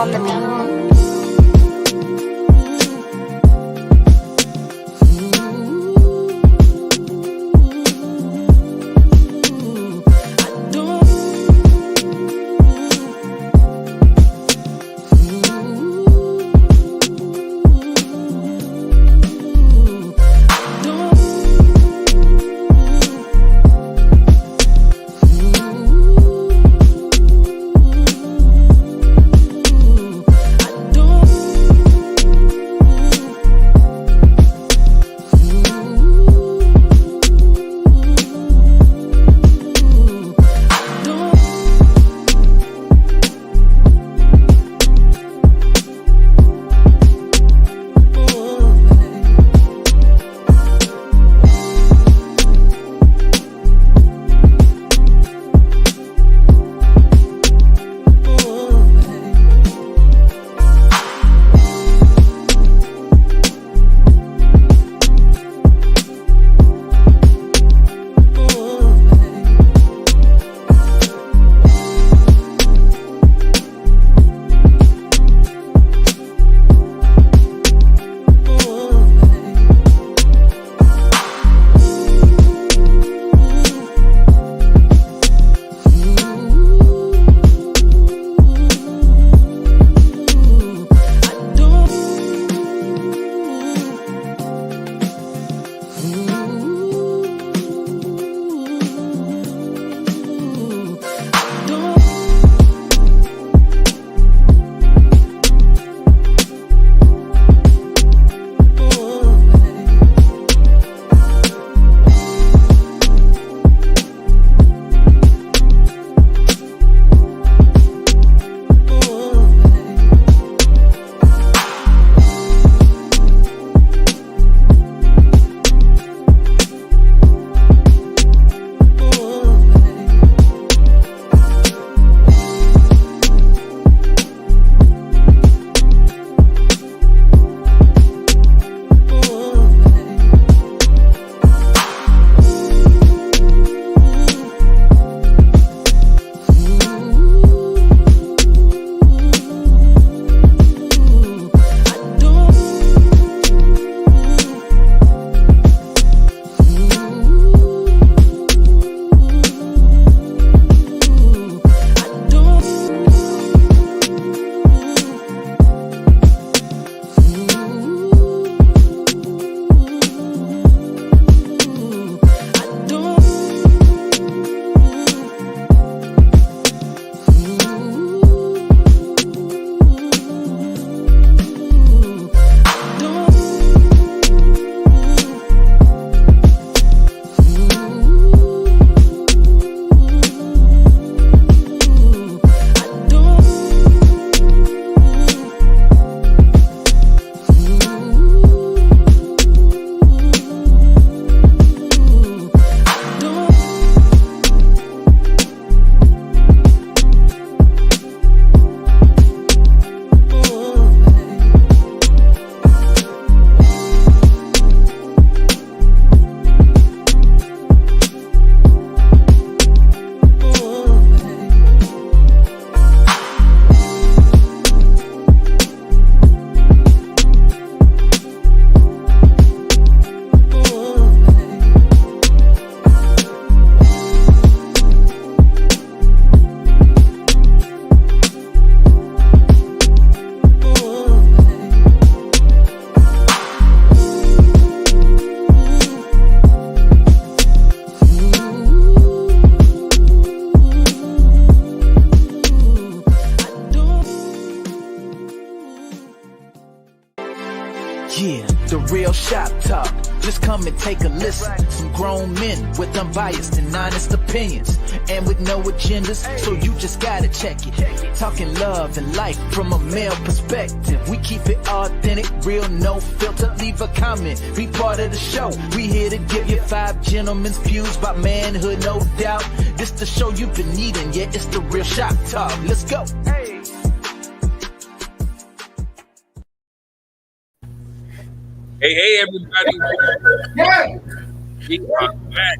on the tone. Yeah, the real shop talk. Just come and take a listen. Some grown men with unbiased and honest opinions, and with no agendas, so you just gotta check it. Talking love and life from a male perspective. We keep it authentic, real, no filter. Leave a comment, be part of the show. We here to give you 5 gentlemen's views about manhood, no doubt. This the show you've been needing, yeah, it's the real shop talk. Let's go. Hey, everybody. We are back.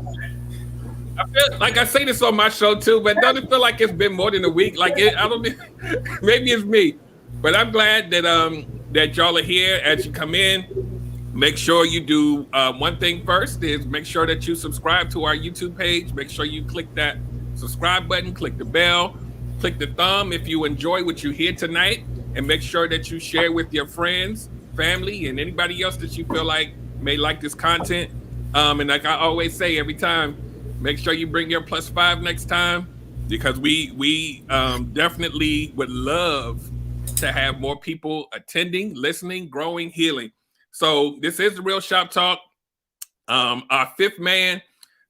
I feel like I say this on my show too, but don't it feel like it's been more than a week? Like I don't. Maybe it's me, But I'm glad that that y'all are here. As you come in, make sure you do one thing first is make sure that you subscribe to our YouTube page. Make sure you click that subscribe button, click the bell, click the thumb if you enjoy what you hear tonight, and make sure that you share with your friends, family, and anybody else that you feel like may like this content. And like I always say every time, make sure you bring your +5 next time, because we definitely would love to have more people attending, listening, growing, healing. So this is the Real Shop Talk. Our fifth man,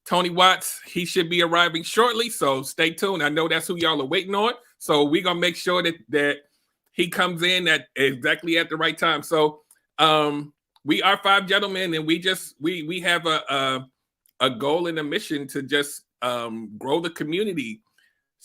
Tony Watts, he should be arriving shortly, so stay tuned. I know that's who y'all are waiting on, so we're gonna make sure that he comes in at exactly at the right time. So we are 5 gentlemen, and we have a goal and a mission to just grow the community,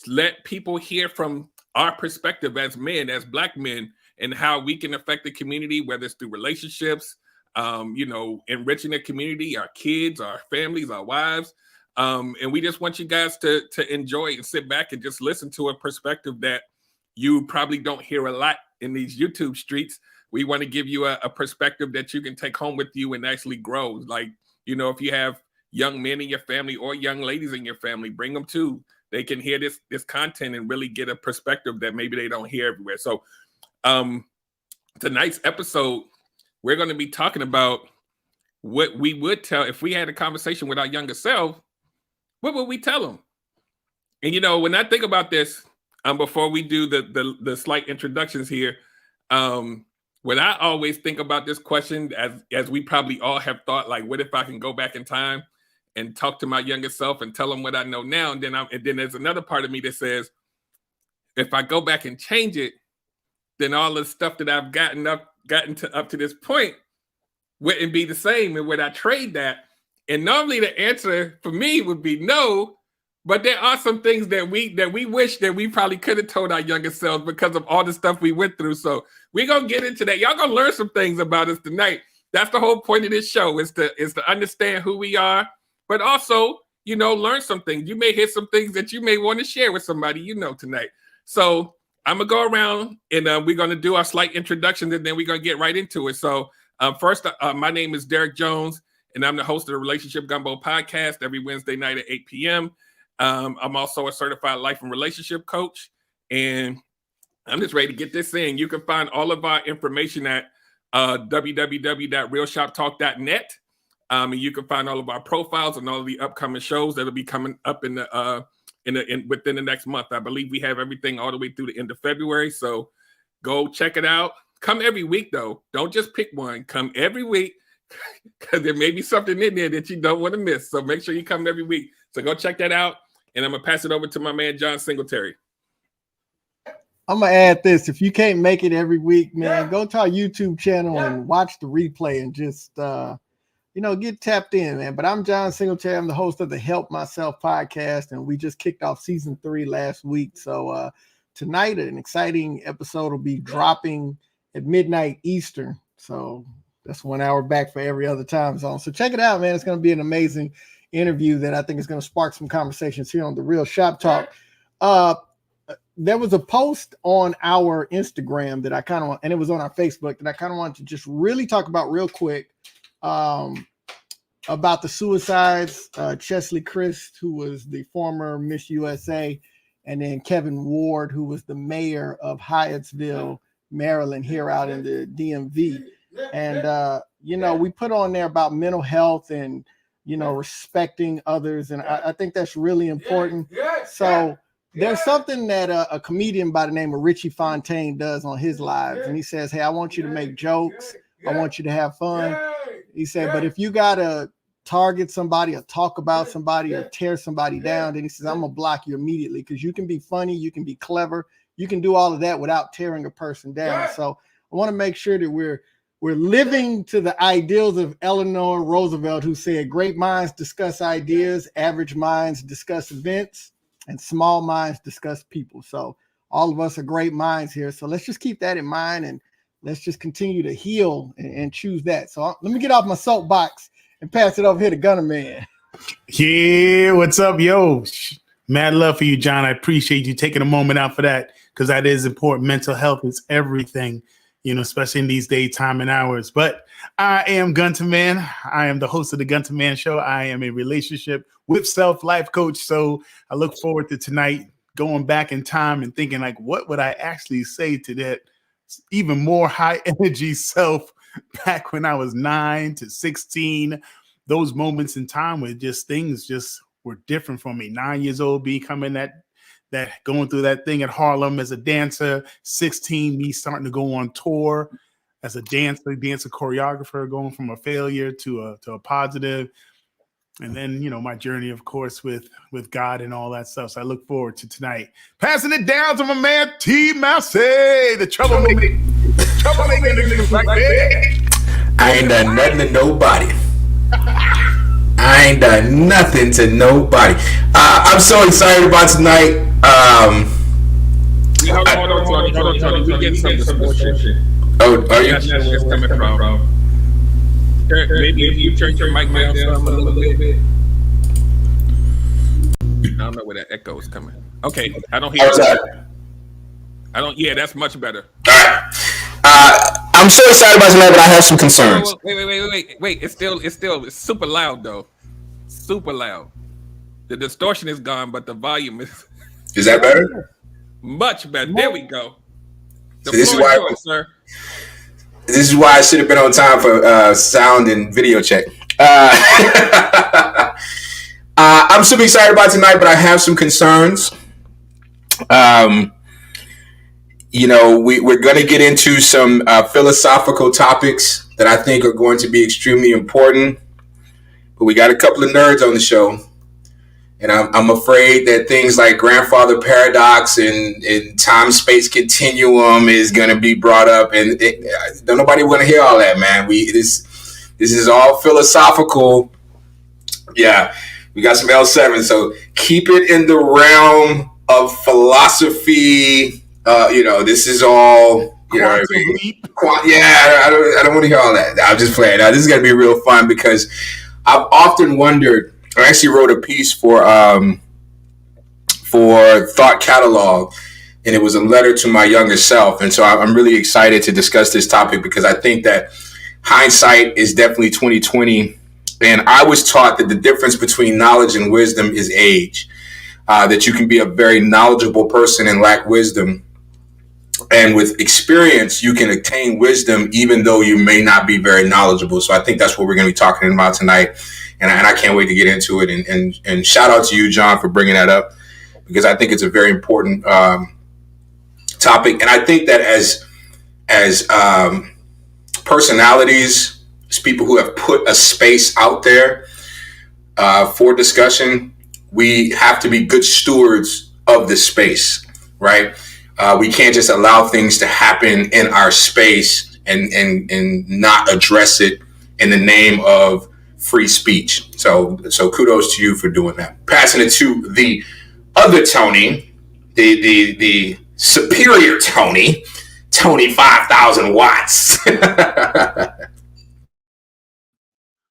let people hear from our perspective as men, as Black men, and how we can affect the community, whether it's through relationships, enriching the community, our kids, our families, our wives. And we just want you guys to enjoy and sit back and just listen to a perspective that you probably don't hear a lot in these YouTube streets. We want to give you a perspective that you can take home with you and actually grow. Like, if you have young men in your family or young ladies in your family, bring them too. They can hear this content and really get a perspective that maybe they don't hear everywhere. So tonight's episode, we're going to be talking about what we would tell if we had a conversation with our younger self. What would we tell them? And when I think about this, before we do the slight introductions here, when I always think about this question, as we probably all have thought, like, what if I can go back in time and talk to my younger self and tell them what I know now? And then there's another part of me that says, if I go back and change it, then all the stuff that I've gotten up to this point wouldn't be the same. And would I trade that? And normally the answer for me would be no, but there are some things that we wish that we probably could have told our younger selves because of all the stuff we went through. So we're gonna get into that. Y'all gonna learn some things about us tonight. That's the whole point of this show, is to understand who we are, but also, learn some things. You may hear some things that you may want to share with somebody tonight. So I'm going to go around and we're going to do our slight introductions, and then we're going to get right into it. So first, my name is Derek Jones, and I'm the host of the Relationship Gumbo podcast every Wednesday night at 8 p.m. I'm also a certified life and relationship coach, and I'm just ready to get this in. You can find all of our information at www.realshoptalk.net. And you can find all of our profiles and all of the upcoming shows that'll be coming up within the next month. I believe we have everything all the way through the end of February. So go check it out. Come every week, though. Don't just pick one. Come every week, because there may be something in there that you don't want to miss. So make sure you come every week. So go check that out. And I'm going to pass it over to my man, John Singletary. I'm going to add this. If you can't make it every week, man, go to our YouTube channel and watch the replay and just, get tapped in, man. But I'm John Singletary. I'm the host of the Help Myself podcast, and we just kicked off season 3 last week. So tonight, an exciting episode will be dropping at midnight Eastern. So that's 1 hour back for every other time zone. So check it out, man. It's going to be an amazing interview that I think is going to spark some conversations here on the Real Shop Talk. There was a post on our Instagram that I kind of want, and it was on our Facebook, that I kind of wanted to just really talk about real quick. About the suicides, Chesley Christ, who was the former Miss USA, and then Kevin Ward, who was the mayor of Hyattsville, Maryland, here out in the DMV. And, we put on there about mental health and, respecting others. And I think that's really important. So there's something that a comedian by the name of Richie Fontaine does on his lives. And he says, hey, I want you to make jokes. I want you to have fun. He said, but if you got to target somebody or talk about somebody or tear somebody down, then he says, I'm going to block you immediately, because you can be funny, you can be clever, you can do all of that without tearing a person down. So I want to make sure that we're living to the ideals of Eleanor Roosevelt, who said, great minds discuss ideas, average minds discuss events, and small minds discuss people. So all of us are great minds here. So let's just keep that in mind, and let's just continue to heal and choose that. So let me get off my soapbox and pass it over here to Gunner Man. Yeah, what's up, yo? Mad love for you, John. I appreciate you taking a moment out for that. because that is important. Mental health is everything, especially in these daytime and hours. But I am Gunter Man. I am the host of the Gunter Man Show. I am a relationship with self life coach. So I look forward to tonight going back in time and thinking like, what would I actually say to that even more high energy self back when I was 9 to 16, those moments in time where just things just were different for me. 9 years old, becoming that going through that thing at Harlem as a dancer, 16, me starting to go on tour as a dancer choreographer, going from a failure to a positive. And then, my journey, of course, with God and all that stuff. So I look forward to tonight. Passing it down to my man, T. Massey, the troublemaker. Niggas like me. I ain't done nothing to nobody. I ain't done nothing to nobody. I'm so excited about tonight. Hold on, Tony. We get some distortion. Oh, are you? That's just coming from. Maybe if you turn your mic down some a little bit. I don't know where that echo is coming. Okay, I don't hear it. Yeah, that's much better. All right. I'm so excited about tonight, but I have some concerns. Wait. It's super loud though. Super loud. The distortion is gone, but the volume is. Is that better? Much better. There we go. So this is why, yours, sir. This is why I should have been on time for sound and video check. I'm super excited about tonight, but I have some concerns. We're going to get into some philosophical topics that I think are going to be extremely important. But we got a couple of nerds on the show. And I'm afraid that things like grandfather paradox and time-space continuum is going to be brought up. And don't nobody want to hear all that, man. This is all philosophical. Yeah, we got some L7. So keep it in the realm of philosophy. This is all, you know what I mean? I don't want to hear all that. I'm just playing. Now, this is going to be real fun because I've often wondered. I actually wrote a piece for Thought Catalog, and it was a letter to my younger self. And so I'm really excited to discuss this topic because I think that hindsight is definitely 20/20. And I was taught that the difference between knowledge and wisdom is age. That you can be a very knowledgeable person and lack wisdom. And with experience, you can attain wisdom even though you may not be very knowledgeable. So I think that's what we're going to be talking about tonight. And I can't wait to get into it. And shout out to you, John, for bringing that up, because I think it's a very important topic. And I think that as personalities, as people who have put a space out there for discussion, we have to be good stewards of this space, right? We can't just allow things to happen in our space and not address it in the name of free speech. So kudos to you for doing that. Passing it to the other Tony, the superior Tony 5,000 watts. Well,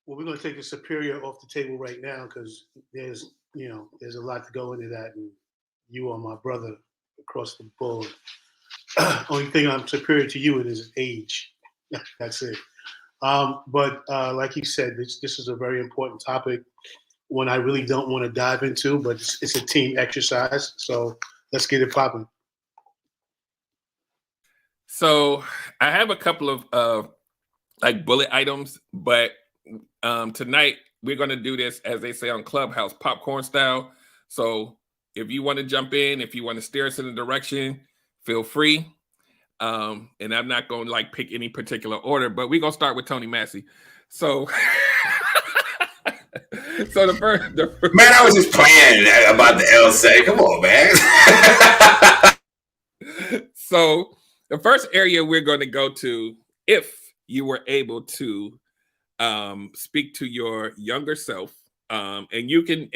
we're going to take the superior off the table right now because there's a lot to go into that, and you are my brother across the board. Only thing I'm superior to you in is age. That's it. But like you said, this is a very important topic, one I really don't want to dive into, but it's a team exercise. So let's get it popping. So I have a couple of bullet items, but tonight we're going to do this, as they say on Clubhouse, popcorn style. So if you want to jump in, if you want to steer us in a direction, feel free. And I'm not going to pick any particular order, but we're going to start with Tony Massey. So, the first man, I was just playing about the L7. Come on, man. So the first area we're going to go to, if you were able to speak to your younger self, and you can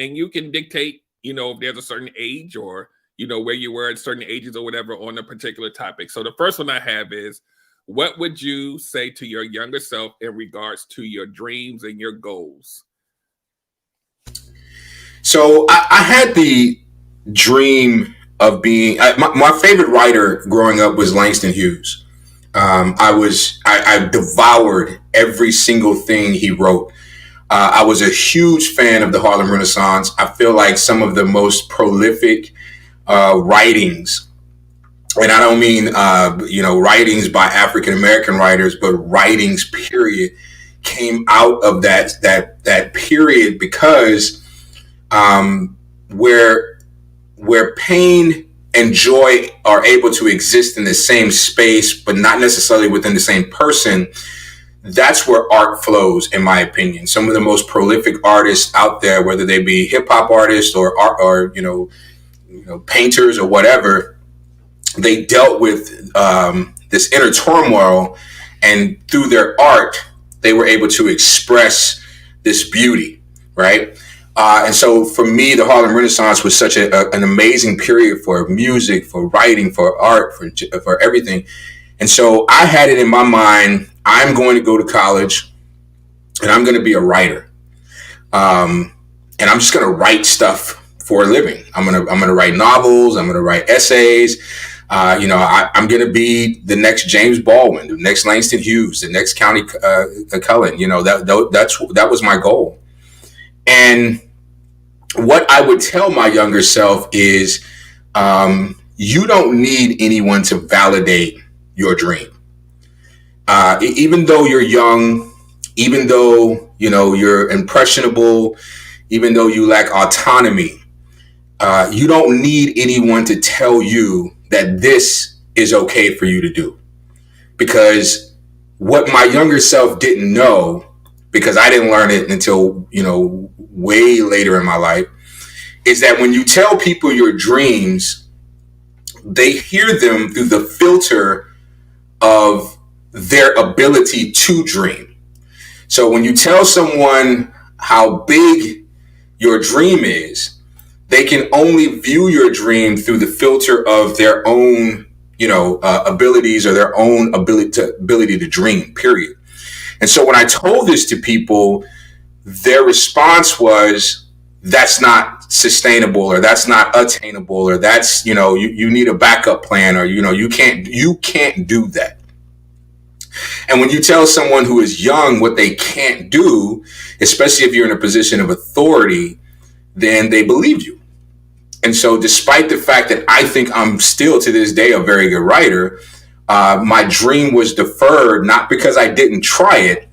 dictate, if there's a certain age or where you were at certain ages or whatever on a particular topic. So the first one I have is, what would you say to your younger self in regards to your dreams and your goals? So I had the dream of being my favorite writer growing up was Langston Hughes. I devoured every single thing he wrote. I was a huge fan of the Harlem Renaissance. I feel like some of the most prolific writings, and I don't mean writings by African American writers, but writings period, came out of that period, because where pain and joy are able to exist in the same space, but not necessarily within the same person, that's where art flows, in my opinion. Some of the most prolific artists out there, whether they be hip hop artists or art, or painters or whatever, they dealt with this inner turmoil, and through their art, they were able to express this beauty, right? And so for me, the Harlem Renaissance was such an amazing period for music, for writing, for art, for everything. And so I had it in my mind, I'm going to go to college and I'm going to be a writer. And I'm just going to write stuff for a living. I'm going to write novels. I'm going to write essays. I'm going to be the next James Baldwin, the next Langston Hughes, the next Countee Cullen. That was my goal. And what I would tell my younger self is, you don't need anyone to validate your dream. Even though you're young, even though, you're impressionable, even though you lack autonomy, you don't need anyone to tell you that this is okay for you to do. Because what my younger self didn't know, because I didn't learn it until, way later in my life, is that when you tell people your dreams, they hear them through the filter of their ability to dream. So when you tell someone how big your dream is, they can only view your dream through the filter of their own, abilities, or their own ability to dream, period. And so when I told this to people, their response was, that's not sustainable, or that's not attainable, or that's, you need a backup plan, or, you can't do that. And when you tell someone who is young what they can't do, especially if you're in a position of authority, then they believe you. And so despite the fact that I think I'm still to this day a very good writer, my dream was deferred, not because I didn't try it,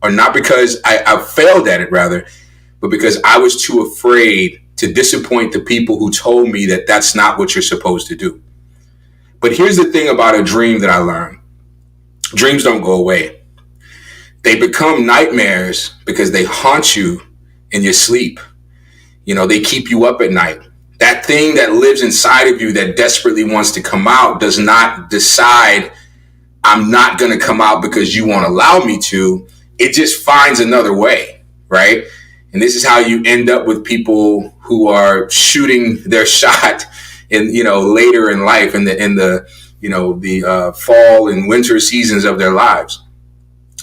or not because I failed at it, rather, but because I was too afraid to disappoint the people who told me that that's not what you're supposed to do. But here's the thing about a dream that I learned. Dreams don't go away. They become nightmares because they haunt you in your sleep. They keep you up at night. That thing that lives inside of you that desperately wants to come out does not decide, I'm not going to come out because you won't allow me to. It just finds another way, right? And this is how you end up with people who are shooting their shot in, later in life, in the fall and winter seasons of their lives.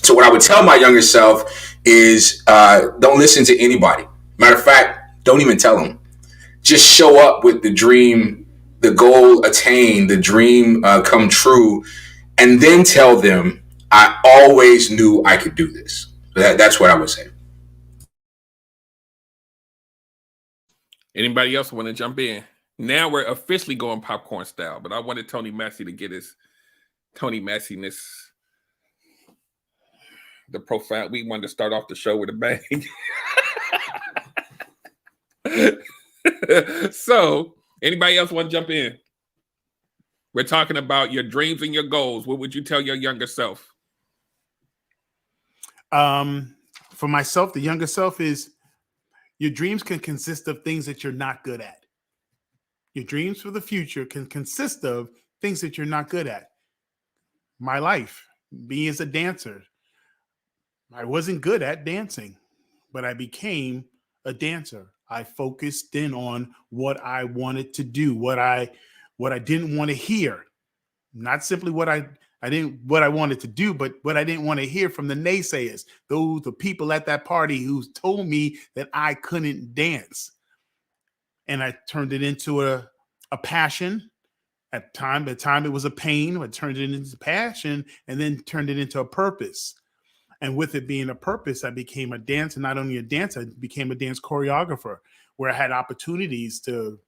So what I would tell my younger self is, don't listen to anybody. Matter of fact, don't even tell them. Just show up with the dream, the goal attained, the dream come true, and then tell them, I always knew I could do this. That's what I would say. Anybody else want to jump in? Now we're officially going popcorn style, but I wanted Tony Massey to get his Tony Massiness, the profound. We wanted to start off the show with a bang. So, anybody else want to jump in? We're talking about your dreams and your goals. What would you tell your younger self? For myself, the younger self is, your dreams can consist of things that you're not good at. Your dreams for the future can consist of things that you're not good at. My life, being as a dancer, I wasn't good at dancing, but I became a dancer. I focused in on what I wanted to do, what I didn't want to hear. Not simply what I wanted to do, but what I didn't want to hear from the naysayers, the people at that party who told me that I couldn't dance. And I turned it into a a passion. At the time it was a pain, but turned it into passion and then turned it into a purpose. And with it being a purpose, I became a dancer, not only a dancer, I became a dance choreographer, where I had opportunities to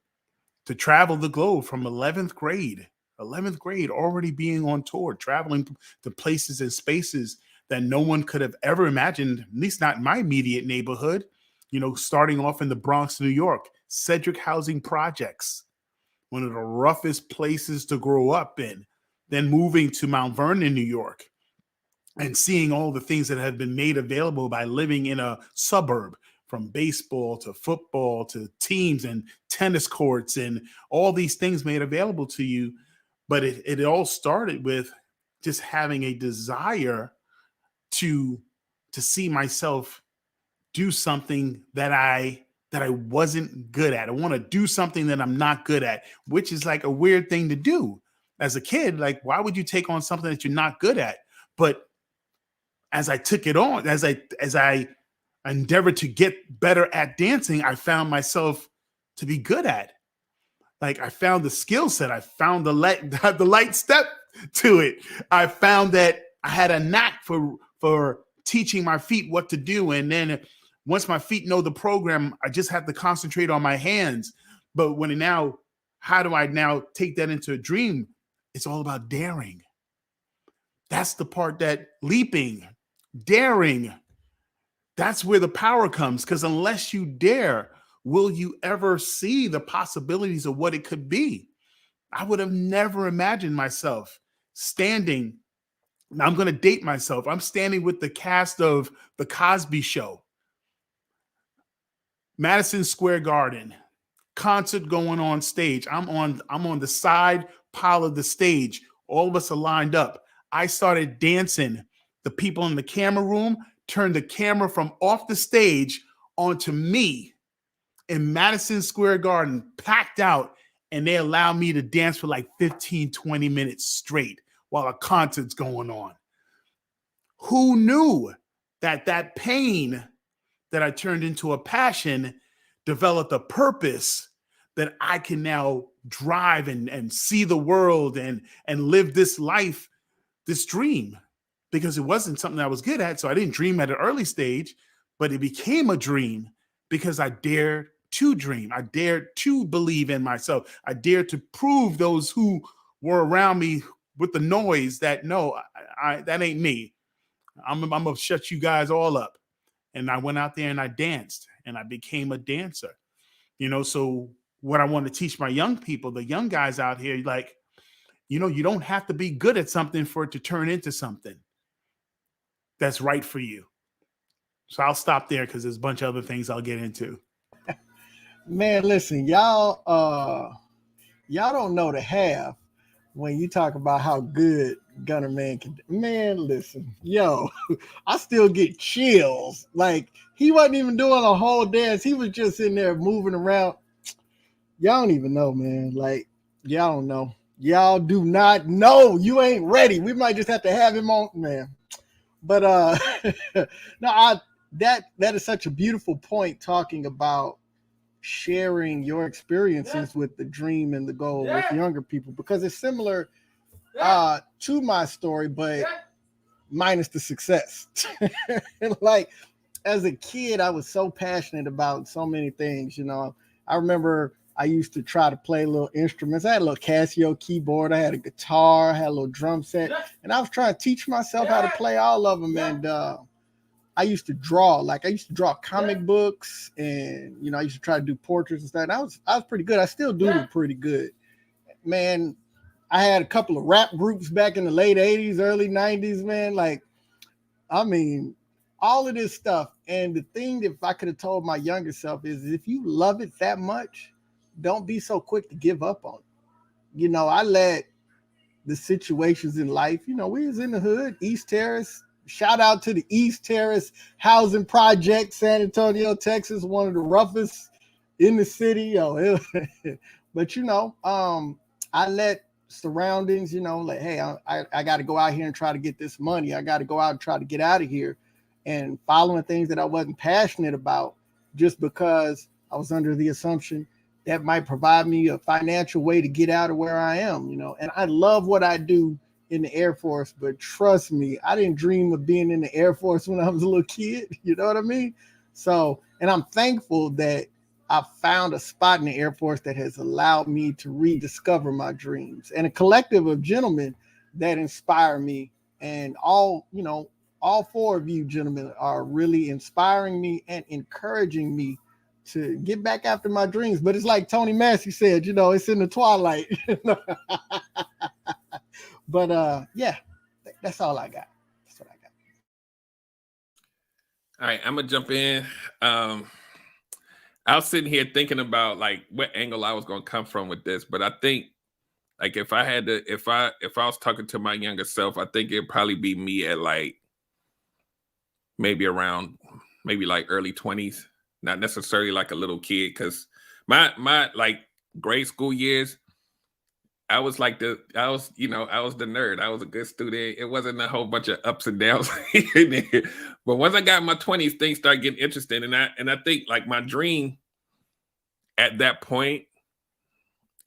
travel the globe from 11th grade, already being on tour, traveling to places and spaces that no one could have ever imagined, at least not in my immediate neighborhood. You know, starting off in the Bronx, New York, Cedric Housing Projects, one of the roughest places to grow up in, then moving to Mount Vernon, New York, and seeing all the things that have been made available by living in a suburb, from baseball to football to teams and tennis courts and all these things made available to you. But it all started with just having a desire to see myself do something that I wasn't good at. I want to do something that I'm not good at, which is like a weird thing to do as a kid. Like, why would you take on something that you're not good at? But as I took it on, as I endeavored to get better at dancing, I found myself to be good at. Like, I found the skill set. I found the light step to it. I found that I had a knack for teaching my feet what to do. And then once my feet know the program, I just have to concentrate on my hands. But how do I now take that into a dream? It's all about daring. That's the part that leaping, daring, that's where the power comes. Because unless you dare, will you ever see the possibilities of what it could be? I would have never imagined myself standing. Now I'm going to date myself. I'm standing with the cast of The Cosby Show, Madison Square Garden, concert going on stage. I'm on the side pile of the stage. All of us are lined up. I started dancing. The people in the camera room turned the camera from off the stage onto me in Madison Square Garden, packed out, and they allowed me to dance for like 15, 20 minutes straight while a concert's going on. Who knew that pain that I turned into a passion developed a purpose that I can now drive and see the world and live this life, this dream, because it wasn't something I was good at. So I didn't dream at an early stage, but it became a dream because I dared to dream. I dared to believe in myself. I dared to prove those who were around me with the noise that no, that ain't me. I'm gonna shut you guys all up. And I went out there and I danced and I became a dancer. You know, so what I want to teach my young people, the young guys out here, like, you know, you don't have to be good at something for it to turn into something that's right for you. So I'll stop there because there's a bunch of other things I'll get into. Man, listen, y'all don't know the half when you talk about how good Gunner Man can. Man, listen, yo, I still get chills. Like, he wasn't even doing a whole dance. He was just in there moving around. Y'all don't even know, man. Like, y'all don't know. Y'all do not know. You ain't ready. We might just have to have him on, man. But no, that is such a beautiful point, talking about sharing your experiences with the dream and the goal with younger people, because it's similar to my story, but minus the success. Like, as a kid, I was so passionate about so many things. You know, I remember I used to try to play little instruments. I had a little Casio keyboard. I had a guitar. I had a little drum set. And I was trying to teach myself how to play all of them. And I used to draw. Like, I used to draw comic books. And, you know, I used to try to do portraits and stuff. And I was pretty good. I still do pretty good. Man, I had a couple of rap groups back in the late 80s, early 90s, man. Like, I mean, all of this stuff. And the thing that if I could have told my younger self is, if you love it that much, don't be so quick to give up on it. You know, I let the situations in life, you know, we was in the hood, East Terrace. Shout out to the East Terrace Housing Project, San Antonio, Texas, one of the roughest in the city. But, you know, I let surroundings, you know, like, hey, I got to go out here and try to get this money. I got to go out and try to get out of here, and following things that I wasn't passionate about just because I was under the assumption that might provide me a financial way to get out of where I am, you know. And I love what I do in the Air Force, but trust me, I didn't dream of being in the Air Force when I was a little kid. You know what I mean? So, and I'm thankful that I found a spot in the Air Force that has allowed me to rediscover my dreams, and a collective of gentlemen that inspire me. And all, you know, all four of you gentlemen are really inspiring me and encouraging me to get back after my dreams. But it's like Tony Massey said, you know, it's in the twilight. But yeah, that's all I got. That's what I got. All right, I'm gonna jump in. I was sitting here thinking about like what angle I was gonna come from with this, but I think like if I was talking to my younger self, I think it'd probably be me at like maybe like early 20s, not necessarily like a little kid, because my like grade school years, I was the nerd. I was a good student. It wasn't a whole bunch of ups and downs in there. But once I got in my 20s, things started getting interesting. And I think like my dream at that point,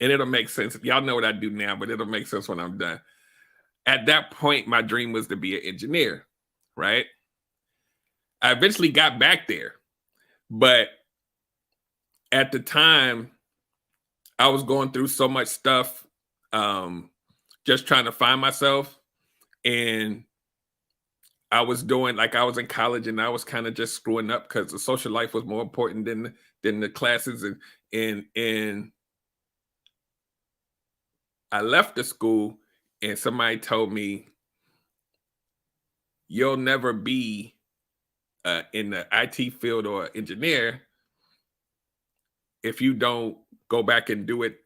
and it'll make sense. Y'all know what I do now, but it'll make sense when I'm done. At that point, my dream was to be an engineer, right? I eventually got back there. But at the time, I was going through so much stuff, just trying to find myself. And I was in college, and I was kind of just screwing up because the social life was more important than the classes. And I left the school, and somebody told me, you'll never be in the IT field or engineer if you don't go back and do it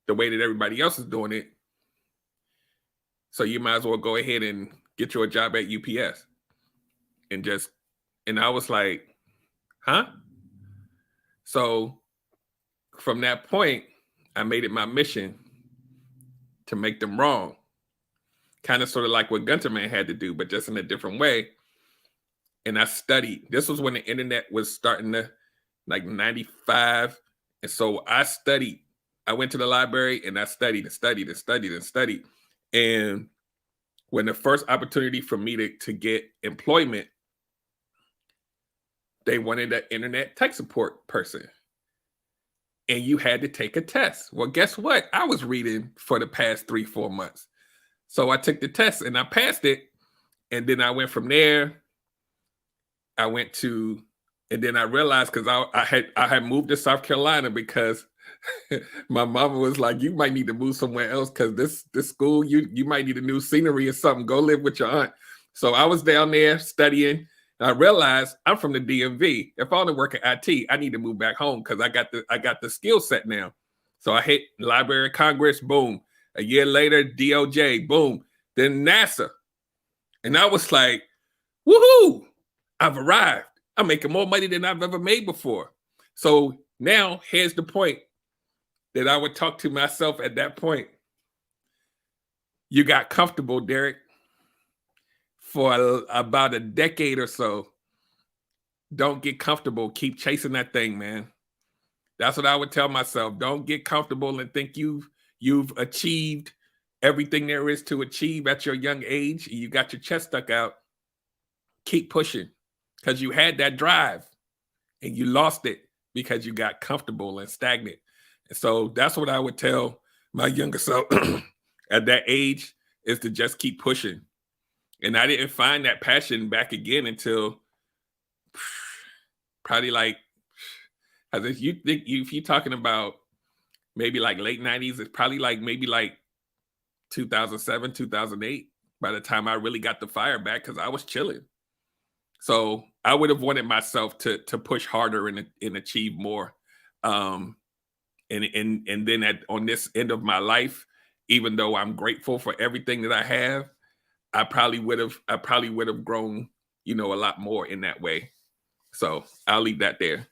the way that everybody else is doing it. So you might as well go ahead and get you a job at UPS. And I was like, huh? So from that point, I made it my mission to make them wrong. Kind of sort of like what Gunter Man had to do, but just in a different way. And I studied. This was when the internet was starting to, like 95. And so I studied. I went to the library and I studied and studied and studied and studied. And when the first opportunity for me to get employment, they wanted an internet tech support person. And you had to take a test. Well, guess what? I was reading for the past 3-4 months. So I took the test and I passed it. And then I went from there. And then I realized, because I had moved to South Carolina because my mama was like, you might need to move somewhere else because this school, you might need a new scenery or something. Go live with your aunt. So I was down there studying, and I realized I'm from the DMV. If I want to work at IT, I need to move back home because I got the skill set now. So I hit Library of Congress, boom. A year later, DOJ, boom. Then NASA. And I was like, woohoo, I've arrived. I'm making more money than I've ever made before. So now here's the point that I would talk to myself at that point. You got comfortable, Derek, for about a decade or so. Don't get comfortable. Keep chasing that thing, man. That's what I would tell myself. Don't get comfortable and think you've achieved everything there is to achieve at your young age. You got your chest stuck out. Keep pushing, because you had that drive and you lost it because you got comfortable and stagnant. And so that's what I would tell my younger self at that age, is to just keep pushing. And I didn't find that passion back again until probably like, if you're talking about maybe like late 90s, it's probably like maybe like 2007, 2008, by the time I really got the fire back, because I was chilling. So I would have wanted myself to push harder and achieve more. And then on this end of my life, even though I'm grateful for everything that I have, I probably would have grown, a lot more in that way. So I'll leave that there.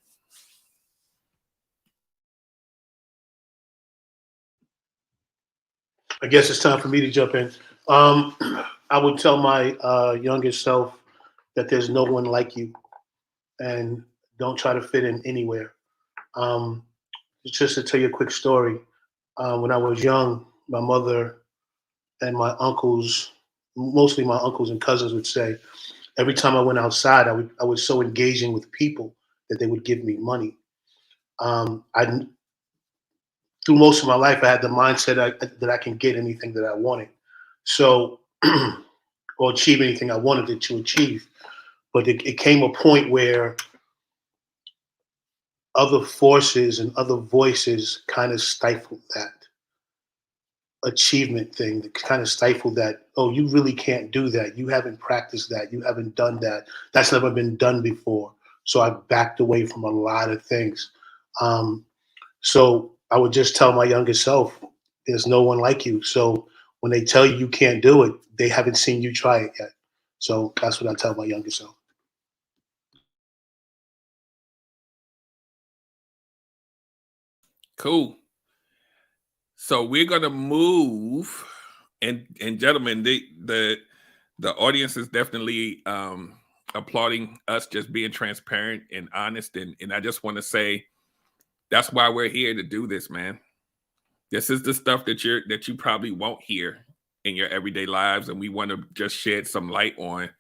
I guess it's time for me to jump in. I would tell my younger self that there's no one like you, and don't try to fit in anywhere. just to tell you a quick story. When I was young, my mother and my uncles, mostly my uncles and cousins, would say every time I went outside, I was so engaging with people that they would give me money. I Through most of my life, I had the mindset that I can get anything that I wanted, so or achieve anything I wanted to achieve. But it came a point where other forces and other voices kind of stifled that achievement thing, that kind of stifled that, oh, you really can't do that. You haven't practiced that. You haven't done that. That's never been done before. So I backed away from a lot of things. So I would just tell my younger self, there's no one like you. So when they tell you you can't do it, they haven't seen you try it yet. So that's what I tell my younger self. Cool. So we're gonna move, and gentlemen, the audience is definitely applauding us just being transparent and honest, and I just want to say that's why we're here to do this, man. This is the stuff that you probably won't hear in your everyday lives, and we want to just shed some light on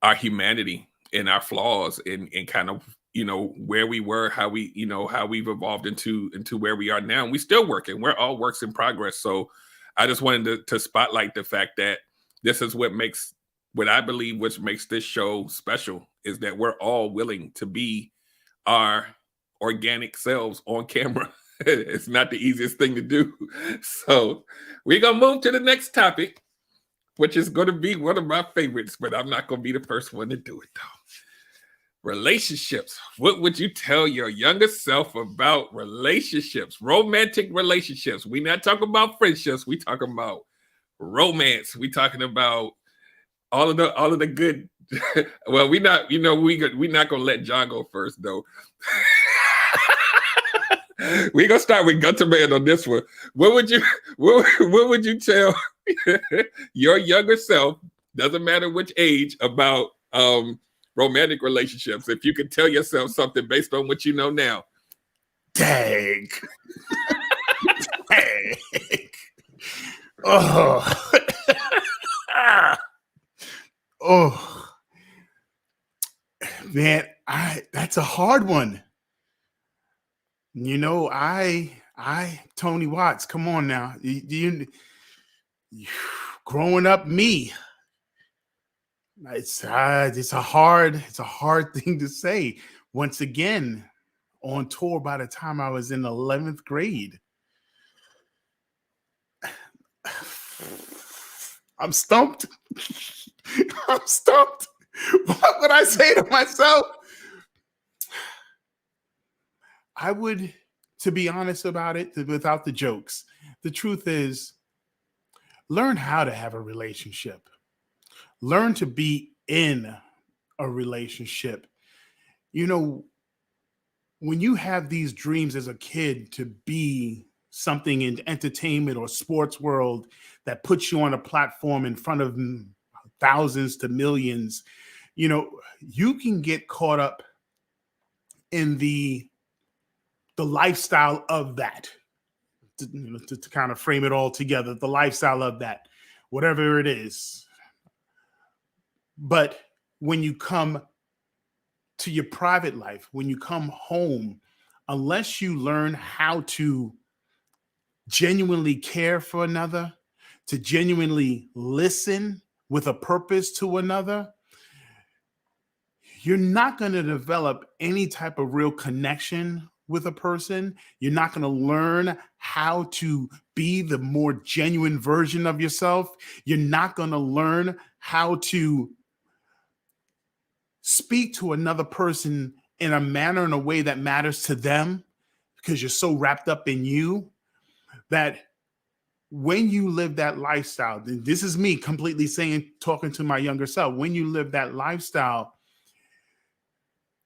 our humanity and our flaws, and kind of, you know, where we were, how we, you know, how we've evolved into where we are now. And we still working. We're all works in progress. So I just wanted to spotlight the fact that this is what I believe, which makes this show special, is that we're all willing to be our organic selves on camera. It's not the easiest thing to do. So we're going to move to the next topic, which is going to be one of my favorites, but I'm not going to be the first one to do it, though. Relationships. What would you tell your younger self about relationships? Romantic relationships. We're not talking about friendships. We talking about romance. We talking about all of the good. Well, we're not gonna let John go first, though. We're gonna start with Gunter Man on this one. What would you tell your younger self, doesn't matter which age, about romantic relationships, if you could tell yourself something based on what you know now? Dang. Dang. Oh. Oh. Man, that's a hard one. You know, Tony Watts, come on now. You growing up me, it's a hard thing to say. Once again, on tour by the time I was in 11th grade. I'm stumped. I'm stumped. What would I say to myself? I would, to be honest about it, without the jokes, the truth is, learn how to have a relationship. Learn to be in a relationship. You know, when you have these dreams as a kid to be something in entertainment or sports world that puts you on a platform in front of thousands to millions, you know, you can get caught up in the lifestyle of that, to kind of frame it all together, the lifestyle of that, whatever it is. But when you come to your private life, when you come home, unless you learn how to genuinely care for another, to genuinely listen with a purpose to another, you're not going to develop any type of real connection with a person. You're not going to learn how to be the more genuine version of yourself. You're not going to learn how to speak to another person in a manner, in a way that matters to them, because you're so wrapped up in you that when you live that lifestyle, this is me completely talking to my younger self, when you live that lifestyle,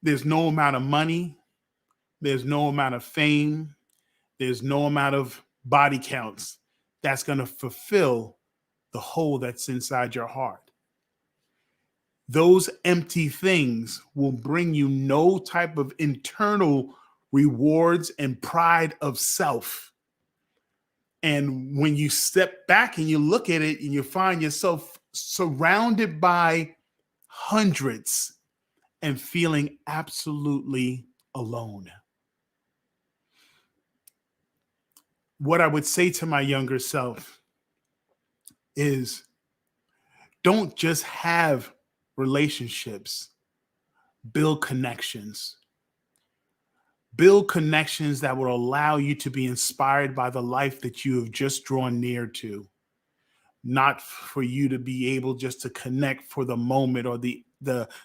there's no amount of money, there's no amount of fame, there's no amount of body counts that's going to fulfill the hole that's inside your heart. Those empty things will bring you no type of internal rewards, and pride of self. And when you step back and you look at it and you find yourself surrounded by hundreds and feeling absolutely alone. What I would say to my younger self is, don't just have relationships, build connections. Build connections that will allow you to be inspired by the life that you have just drawn near to. Not for you to be able just to connect for the moment or the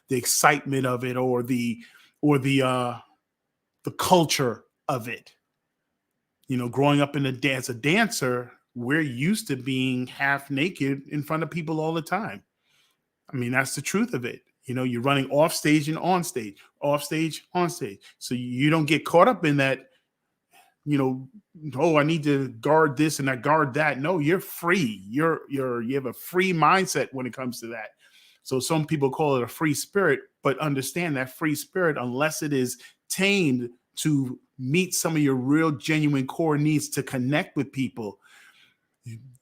excitement of it or the culture of it. You know, growing up as a dancer, we're used to being half naked in front of people all the time. I mean, that's the truth of it. You know, you're running off stage and on stage, off stage, on stage. So you don't get caught up in that, you know, oh, I need to guard this and I guard that. No, you're free. You have a free mindset when it comes to that. So some people call it a free spirit, but understand that free spirit, unless it is tamed to meet some of your real genuine core needs to connect with people,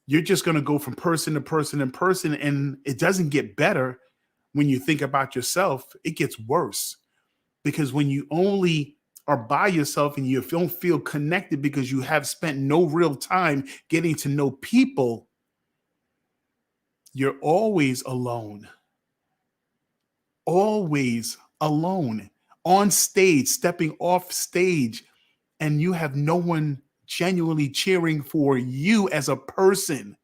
you're just going to go from person to person and person, and it doesn't get better. When you think about yourself, it gets worse, because when you only are by yourself and you don't feel connected because you have spent no real time getting to know people, you're always alone. Always alone on stage, stepping off stage, and you have no one genuinely cheering for you as a person,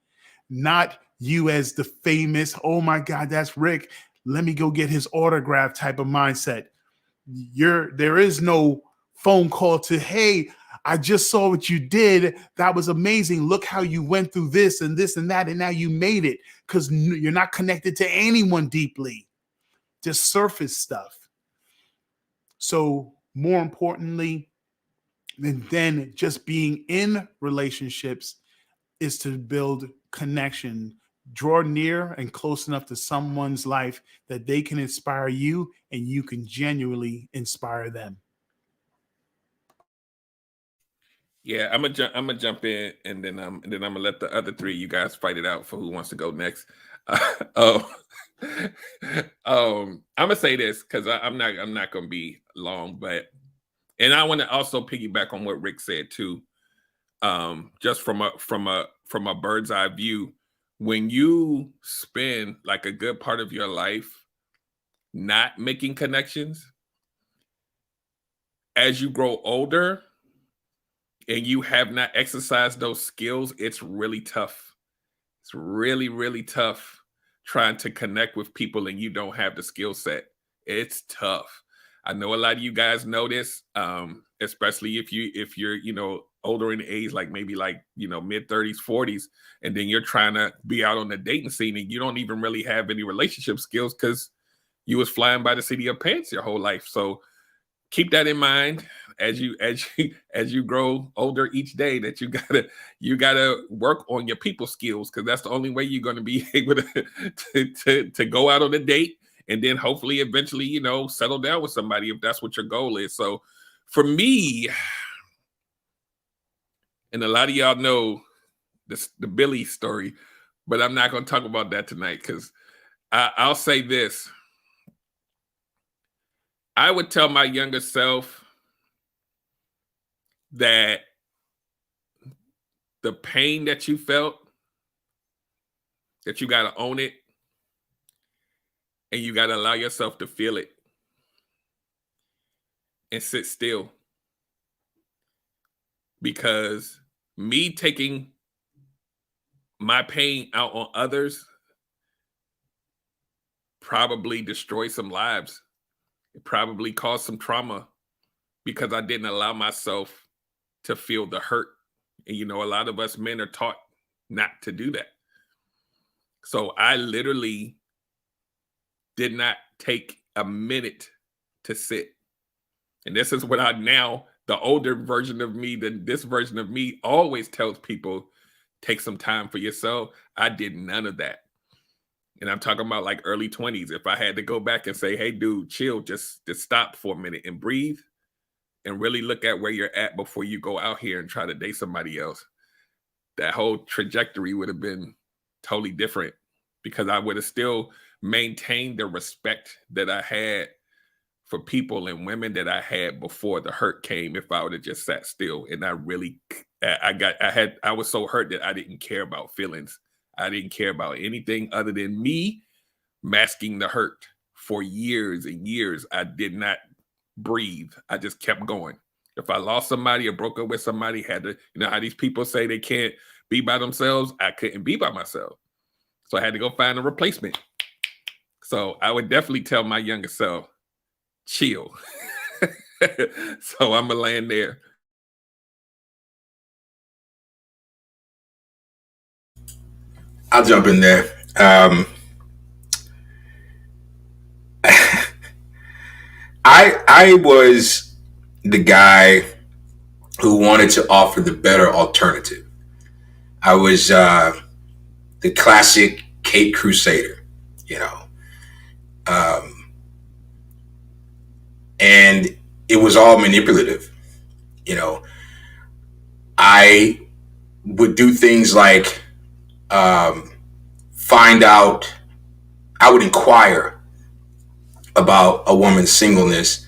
not you as the famous, oh my God, that's Rick, let me go get his autograph type of mindset. There is no phone call to, hey, I just saw what you did. That was amazing. Look how you went through this and this and that, and now you made it, because you're not connected to anyone deeply, just surface stuff. So more importantly than just being in relationships is to build connection. Draw near and close enough to someone's life that they can inspire you and you can genuinely inspire them. Yeah, I'm gonna jump in, and then I'm gonna let the other three you guys fight it out for who wants to go next. I'm gonna say this because I'm not gonna be long, and I want to also piggyback on what Rick said too. Just from a bird's eye view, when you spend like a good part of your life not making connections, as you grow older and you have not exercised those skills, it's really tough. It's really, really tough trying to connect with people and you don't have the skill set. It's tough. I know a lot of you guys know this, especially if you're older in age, like maybe mid 30s, 40s, and then you're trying to be out on the dating scene and you don't even really have any relationship skills because you was flying by the seat of your pants your whole life. So keep that in mind as you grow older each day, that you gotta work on your people skills, because that's the only way you're going to be able to go out on a date and then hopefully eventually settle down with somebody if that's what your goal is. So for me, and a lot of y'all know the Billy story, but I'm not going to talk about that tonight, because I'll say this. I would tell my younger self that the pain that you felt, that you got to own it, and you got to allow yourself to feel it and sit still. Because me taking my pain out on others probably destroyed some lives. It probably caused some trauma because I didn't allow myself to feel the hurt. And a lot of us men are taught not to do that. So I literally did not take a minute to sit. And this is what the older version of me, this version of me always tells people, take some time for yourself. I did none of that. And I'm talking about like early 20s. If I had to go back and say, hey, dude, chill, just stop for a minute and breathe, and really look at where you're at before you go out here and try to date somebody else, that whole trajectory would have been totally different, because I would have still maintained the respect that I had for people and women that I had before the hurt came. If I would have just sat still, and I was so hurt that I didn't care about feelings. I didn't care about anything other than me masking the hurt for years and years. I did not breathe. I just kept going. If I lost somebody or broke up with somebody, had to, how these people say they can't be by themselves, I couldn't be by myself. So I had to go find a replacement. So I would definitely tell my younger self, chill. So I'm going to land there. I'll jump in there. I was the guy who wanted to offer the better alternative. I was the classic Cape Crusader, and it was all manipulative. I would do things like find out, I would inquire about a woman's singleness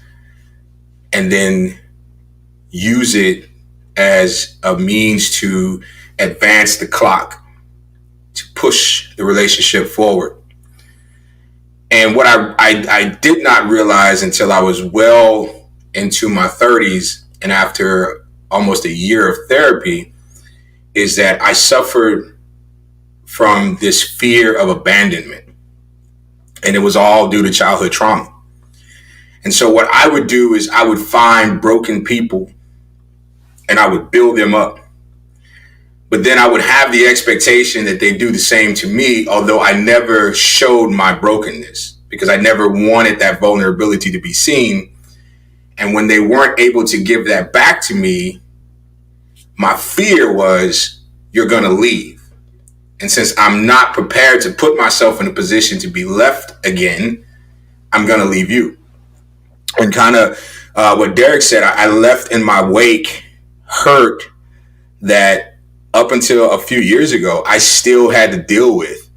and then use it as a means to advance the clock, to push the relationship forward. And what I did not realize until I was well into my 30s and after almost a year of therapy is that I suffered from this fear of abandonment. And it was all due to childhood trauma. And so what I would do is I would find broken people and I would build them up. But then I would have the expectation that they do the same to me, although I never showed my brokenness because I never wanted that vulnerability to be seen. And when they weren't able to give that back to me, my fear was, you're going to leave. And since I'm not prepared to put myself in a position to be left again, I'm going to leave you. And kind of what Derek said, I left in my wake hurt that up until a few years ago, I still had to deal with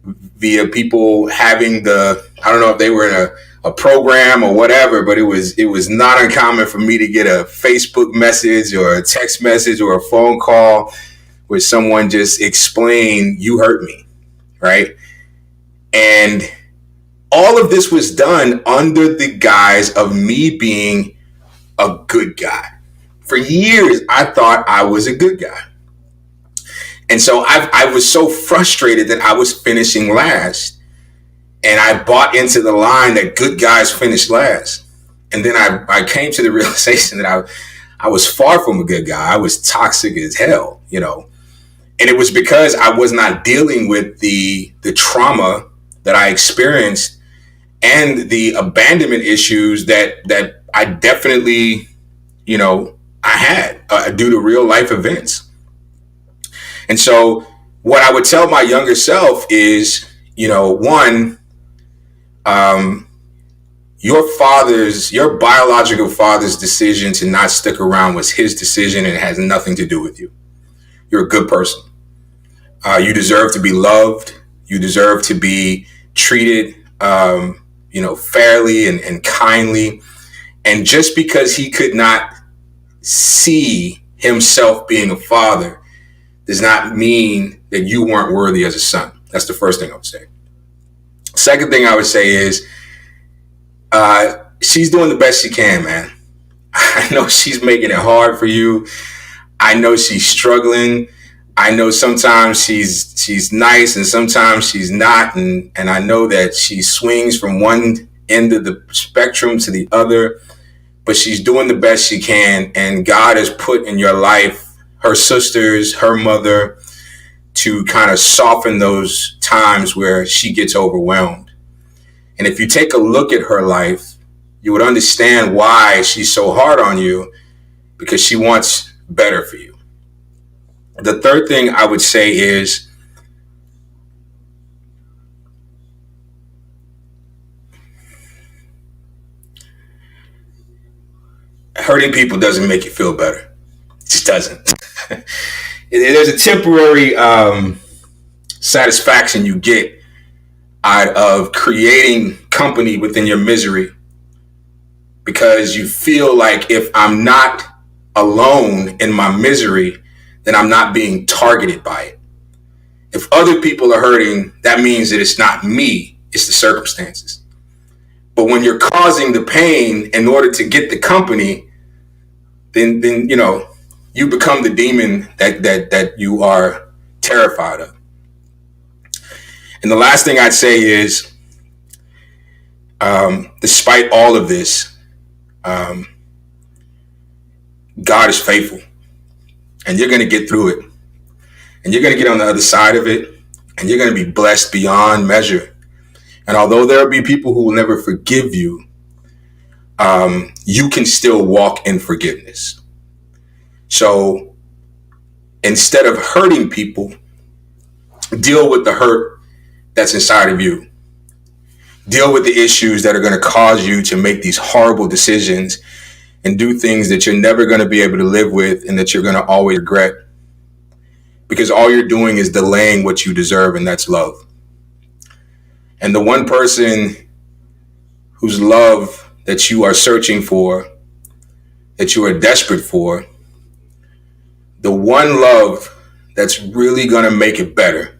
via people having I don't know if they were in a program or whatever, but it was not uncommon for me to get a Facebook message or a text message or a phone call where someone just explained, you hurt me, right? And all of this was done under the guise of me being a good guy. For years, I thought I was a good guy. And so I was so frustrated that I was finishing last. And I bought into the line that good guys finish last. And then I came to the realization that I was far from a good guy. I was toxic as hell, And it was because I was not dealing with the trauma that I experienced and the abandonment issues that I definitely, I had due to real life events. And so what I would tell my younger self is, one, your biological father's decision to not stick around was his decision and it has nothing to do with you. You're a good person. You deserve to be loved. You deserve to be treated, fairly and kindly. And just because he could not see himself being a father does not mean that you weren't worthy as a son. That's the first thing I would say. Second thing I would say is, she's doing the best she can, man. I know she's making it hard for you. I know she's struggling. I know sometimes she's nice and sometimes she's not. And I know that she swings from one end of the spectrum to the other, but she's doing the best she can. And God has put in your life her sisters, her mother, to kind of soften those times where she gets overwhelmed. And if you take a look at her life, you would understand why she's so hard on you, because she wants better for you. The third thing I would say is, hurting people doesn't make you feel better. It just doesn't. There's a temporary satisfaction you get out of creating company within your misery, because you feel like if I'm not alone in my misery, then I'm not being targeted by it. If other people are hurting, that means that it's not me, it's the circumstances. But when you're causing the pain in order to get the company, then you know, you become the demon that you are terrified of. And the last thing I'd say is, despite all of this, God is faithful, and you're going to get through it, and you're going to get on the other side of it, and you're going to be blessed beyond measure. And although there will be people who will never forgive you, you can still walk in forgiveness. So instead of hurting people, deal with the hurt that's inside of you. Deal with the issues that are going to cause you to make these horrible decisions and do things that you're never going to be able to live with and that you're going to always regret. Because all you're doing is delaying what you deserve, and that's love. And the one person whose love that you are searching for, that you are desperate for, the one love that's really going to make it better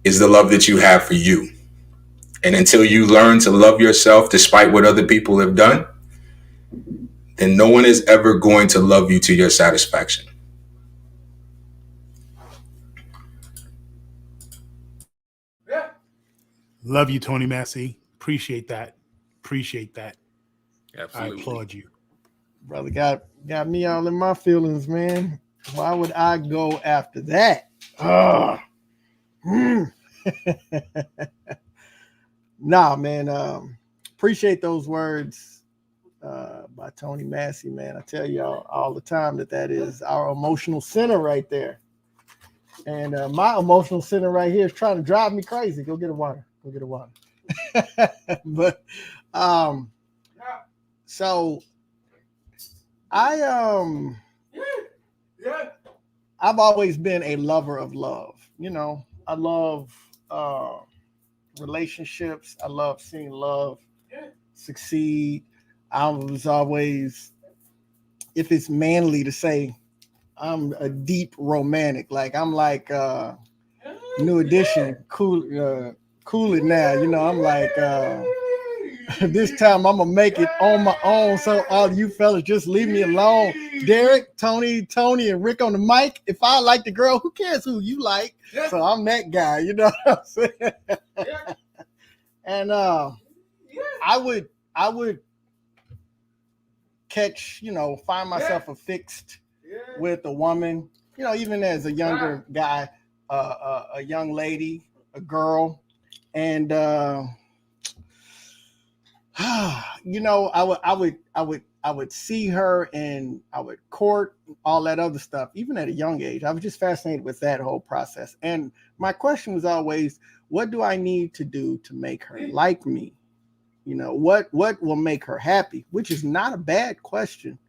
is the love that you have for you. And until you learn to love yourself despite what other people have done, then no one is ever going to love you to your satisfaction. Love you, Tony Massey. Appreciate that. Absolutely. I applaud you. Brother got me all in my feelings, man. Why would I go after that? Nah, man. Appreciate those words by Tony Massey, man. I tell y'all all the time that is our emotional center right there. And my emotional center right here is trying to drive me crazy. Go get a water. But so I've always been a lover of love. You know, I love relationships. I love seeing love succeed. I was always, if it's manly to say, I'm a deep romantic. Like I'm like New Edition, cool it now. You know, I'm like this time I'm gonna make it on my own. So all you fellas just leave me alone. Derek, Tony, and Rick on the mic. If I like the girl, who cares who you like? So I'm that guy, you know what I'm saying? And I would catch, you know, find myself affixed with a woman, you know, even as a younger guy, a young lady, a girl, and you know, I would see her and I would court all that other stuff, even at a young age. I was just fascinated with that whole process. And my question was always, what do I need to do to make her like me? You know, what will make her happy? Which is not a bad question,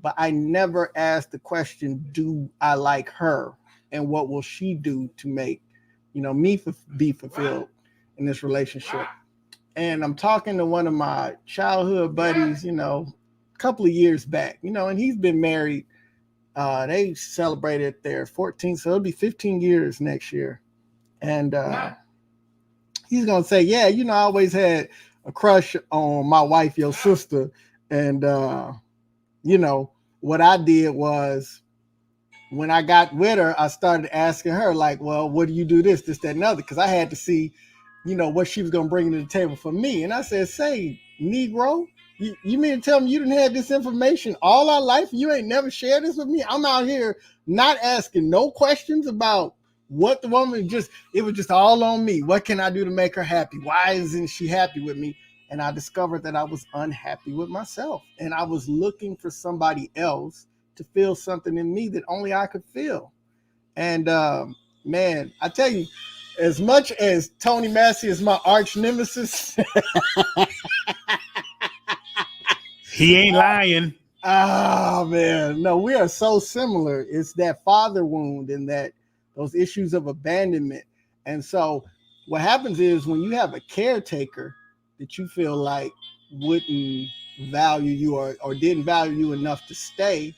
but I never asked the question, do I like her? And what will she do to make, you know, me be fulfilled in this relationship? And I'm talking to one of my childhood buddies, you know, a couple of years back, you know, and he's been married. They celebrated their 14th, so it'll be 15 years next year. And he's going to say, yeah, you know, I always had a crush on my wife, your sister. And, you know, what I did was when I got with her, I started asking her like, well, what do you do this, that, and other? Because I had to see, you know, what she was going to bring to the table for me. And I said, say, Negro, you mean to tell me you didn't have this information all our life? You ain't never shared this with me? I'm out here not asking no questions about what the woman it was just all on me. What can I do to make her happy? Why isn't she happy with me? And I discovered that I was unhappy with myself. And I was looking for somebody else to feel something in me that only I could feel. And man, I tell you, as much as Tony Massey is my arch nemesis, He ain't lying. Oh man, no, we are so similar. It's that father wound and that those issues of abandonment. And so what happens is when you have a caretaker that you feel like wouldn't value you or didn't value you enough to stay,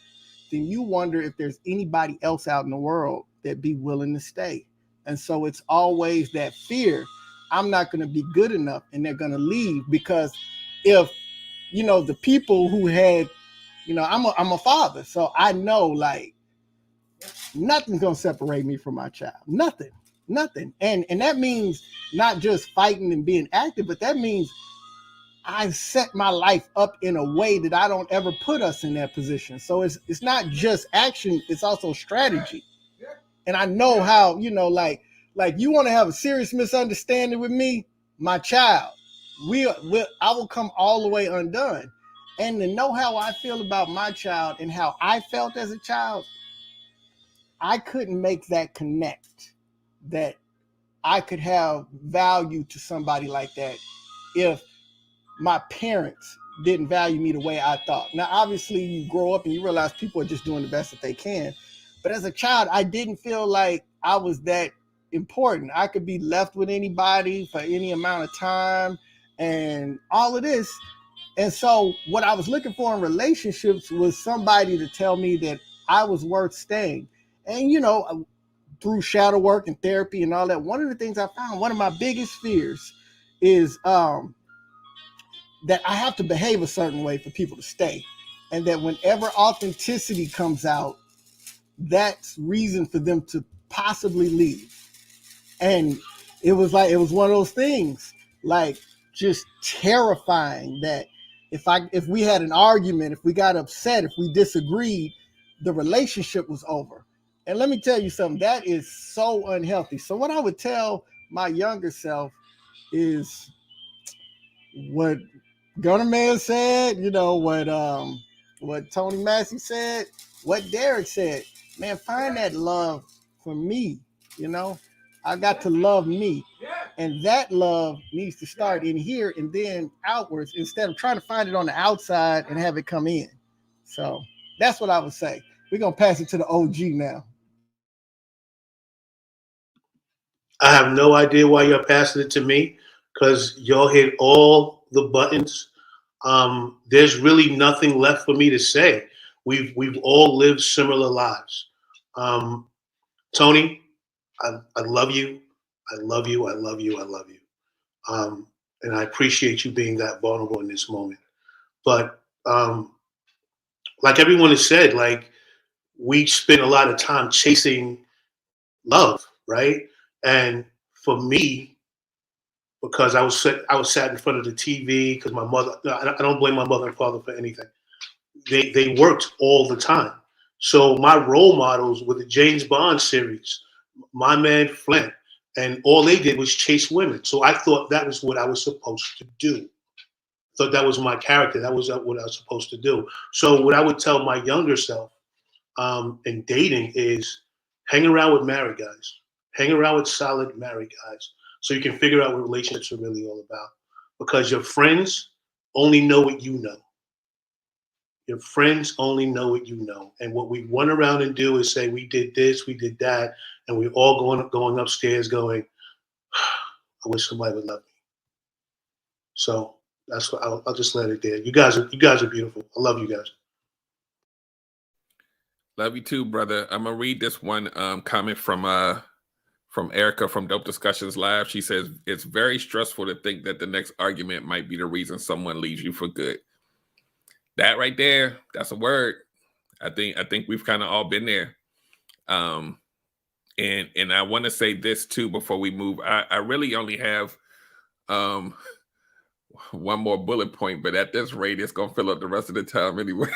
then you wonder if there's anybody else out in the world that be willing to stay. And so it's always that fear, I'm not going to be good enough and they're going to leave. Because if, the people who had, I'm a father, so I know like nothing's going to separate me from my child. Nothing. And that means not just fighting and being active, but that means I set my life up in a way that I don't ever put us in that position. So it's not just action, it's also strategy. And I know how, like you want to have a serious misunderstanding with me, my child, I will come all the way undone. And to know how I feel about my child and how I felt as a child, I couldn't make that connect, that I could have value to somebody like that if my parents didn't value me the way I thought. Now, obviously, you grow up and you realize people are just doing the best that they can. But as a child, I didn't feel like I was that important. I could be left with anybody for any amount of time and all of this. And so what I was looking for in relationships was somebody to tell me that I was worth staying. And, through shadow work and therapy and all that, one of the things I found, one of my biggest fears is that I have to behave a certain way for people to stay. And that whenever authenticity comes out, that's reason for them to possibly leave. And it was one of those things, like just terrifying, that if we had an argument, if we got upset, if we disagreed, the relationship was over. And let me tell you something, that is so unhealthy. So what I would tell my younger self is what Gunner Man said, what Tony Massey said, what Derek said. Man, find that love for me. I got to love me. And that love needs to start in here and then outwards, instead of trying to find it on the outside and have it come in. So that's what I would say. We're going to pass it to the OG now. I have no idea why you're passing it to me, because y'all hit all the buttons. There's really nothing left for me to say. We've all lived similar lives. Tony, I love you. I love you. I love you. I love you. And I appreciate you being that vulnerable in this moment. But like everyone has said, like, we spend a lot of time chasing love, right? And for me, because I was sat in front of the TV, because my mother, I don't blame my mother and father for anything. They worked all the time. So my role models were the James Bond series, my man Flint, and all they did was chase women. So I thought that was what I was supposed to do. Thought that was my character. That was what I was supposed to do. So what I would tell my younger self in dating is hang around with married guys. Hang around with solid married guys so you can figure out what relationships are really all about. Because your friends only know what you know. Your friends only know what you know. And what we run around and do is say, we did this, we did that. And we're all going upstairs going, I wish somebody would love me. So that's what I'll just let it there. You guys are beautiful. I love you guys. Love you too, brother. I'm gonna read this one comment from Erica from Dope Discussions Live. She says, it's very stressful to think that the next argument might be the reason someone leaves you for good. That right there, that's a word. I think we've kind of all been there. And I want to say this too before we move. I really only have one more bullet point, but at this rate, it's gonna fill up the rest of the time anyway.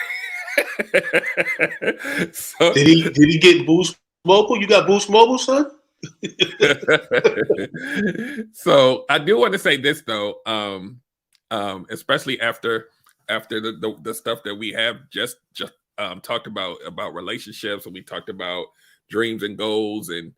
So, did he get Boost Mobile? You got Boost Mobile, son? So I do want to say this though, especially after the stuff that we have just talked about relationships, and we talked about dreams and goals, and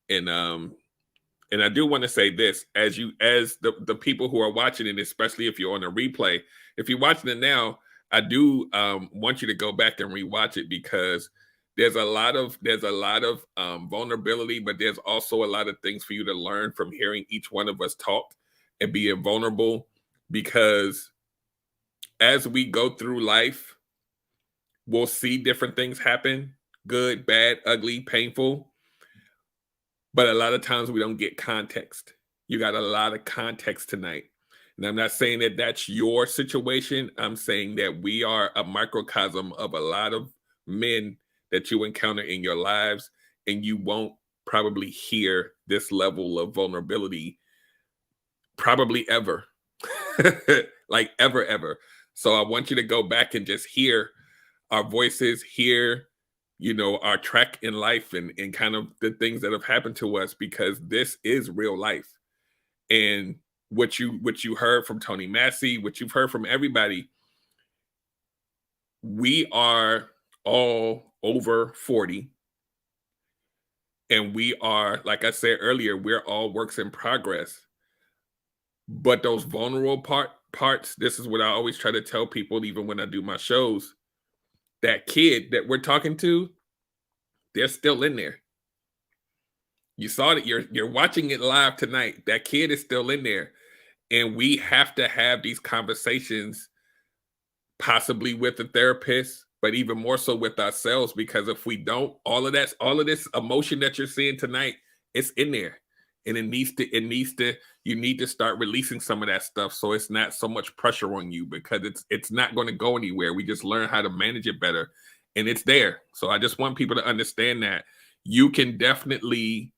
I do want to say this, as the people who are watching it, especially if you're on a replay, if you're watching it now, I do want you to go back and rewatch it because there's a lot of vulnerability, but there's also a lot of things for you to learn from hearing each one of us talk and being vulnerable. Because as we go through life, we'll see different things happen: good, bad, ugly, painful. But a lot of times we don't get context. You got a lot of context tonight. And I'm not saying that that's your situation. I'm saying that we are a microcosm of a lot of men that you encounter in your lives, and you won't probably hear this level of vulnerability probably ever. Like ever. So I want you to go back and just hear our voices, hear, our track in life and kind of the things that have happened to us, because this is real life. And what you heard from Tony Massey, what you've heard from everybody, we are all over 40. And we are, like I said earlier, we're all works in progress. But those vulnerable parts, this is what I always try to tell people, even when I do my shows. That kid that we're talking to, they're still in there. You saw it. You're watching it live tonight. That kid is still in there. And we have to have these conversations, possibly with a therapist, but even more so with ourselves, because if we don't, all of this emotion that you're seeing tonight, it's in there. And you need to start releasing some of that stuff, so it's not so much pressure on you, because it's not going to go anywhere. We just learn how to manage it better, and it's there. So I just want people to understand that you can definitely,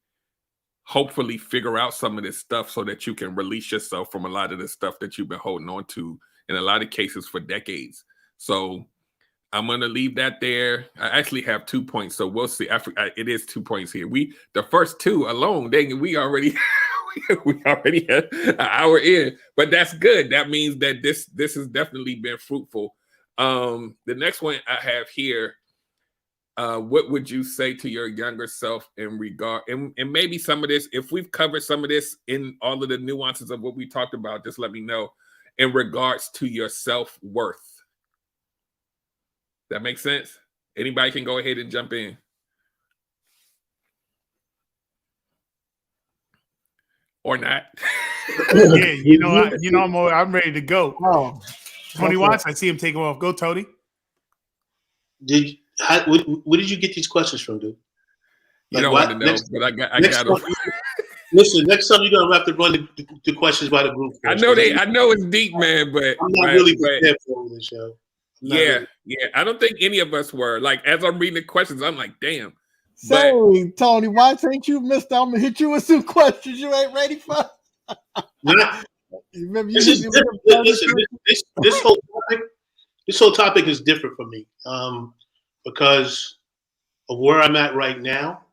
hopefully, figure out some of this stuff so that you can release yourself from a lot of the stuff that you've been holding on to in a lot of cases for decades. So I'm going to leave that there. I actually have 2 points, so we'll see. It is 2 points here. The first two alone, dang it, we already had an hour in, but that's good. That means that this has definitely been fruitful. The next one I have here, what would you say to your younger self in regard, and maybe some of this, if we've covered some of this in all of the nuances of what we talked about, just let me know, in regards to your self-worth. That makes sense? Anybody can go ahead and jump in. Or not. Yeah, I'm ready to go. Oh, Tony okay. Watts, I see him taking off. Go, Tony. Where did you get these questions from, dude? You don't want to know, but I got them. Listen, next time you're gonna have to run the questions by the group first. I know it's deep, man, but I'm not really prepared for this show. Yeah. I don't think any of us were. Like, as I'm reading the questions, I'm like, damn. Say, Tony, why ain't you, mister? I'm gonna hit you with some questions you ain't ready for. This whole topic is different for me, because of where I'm at right now,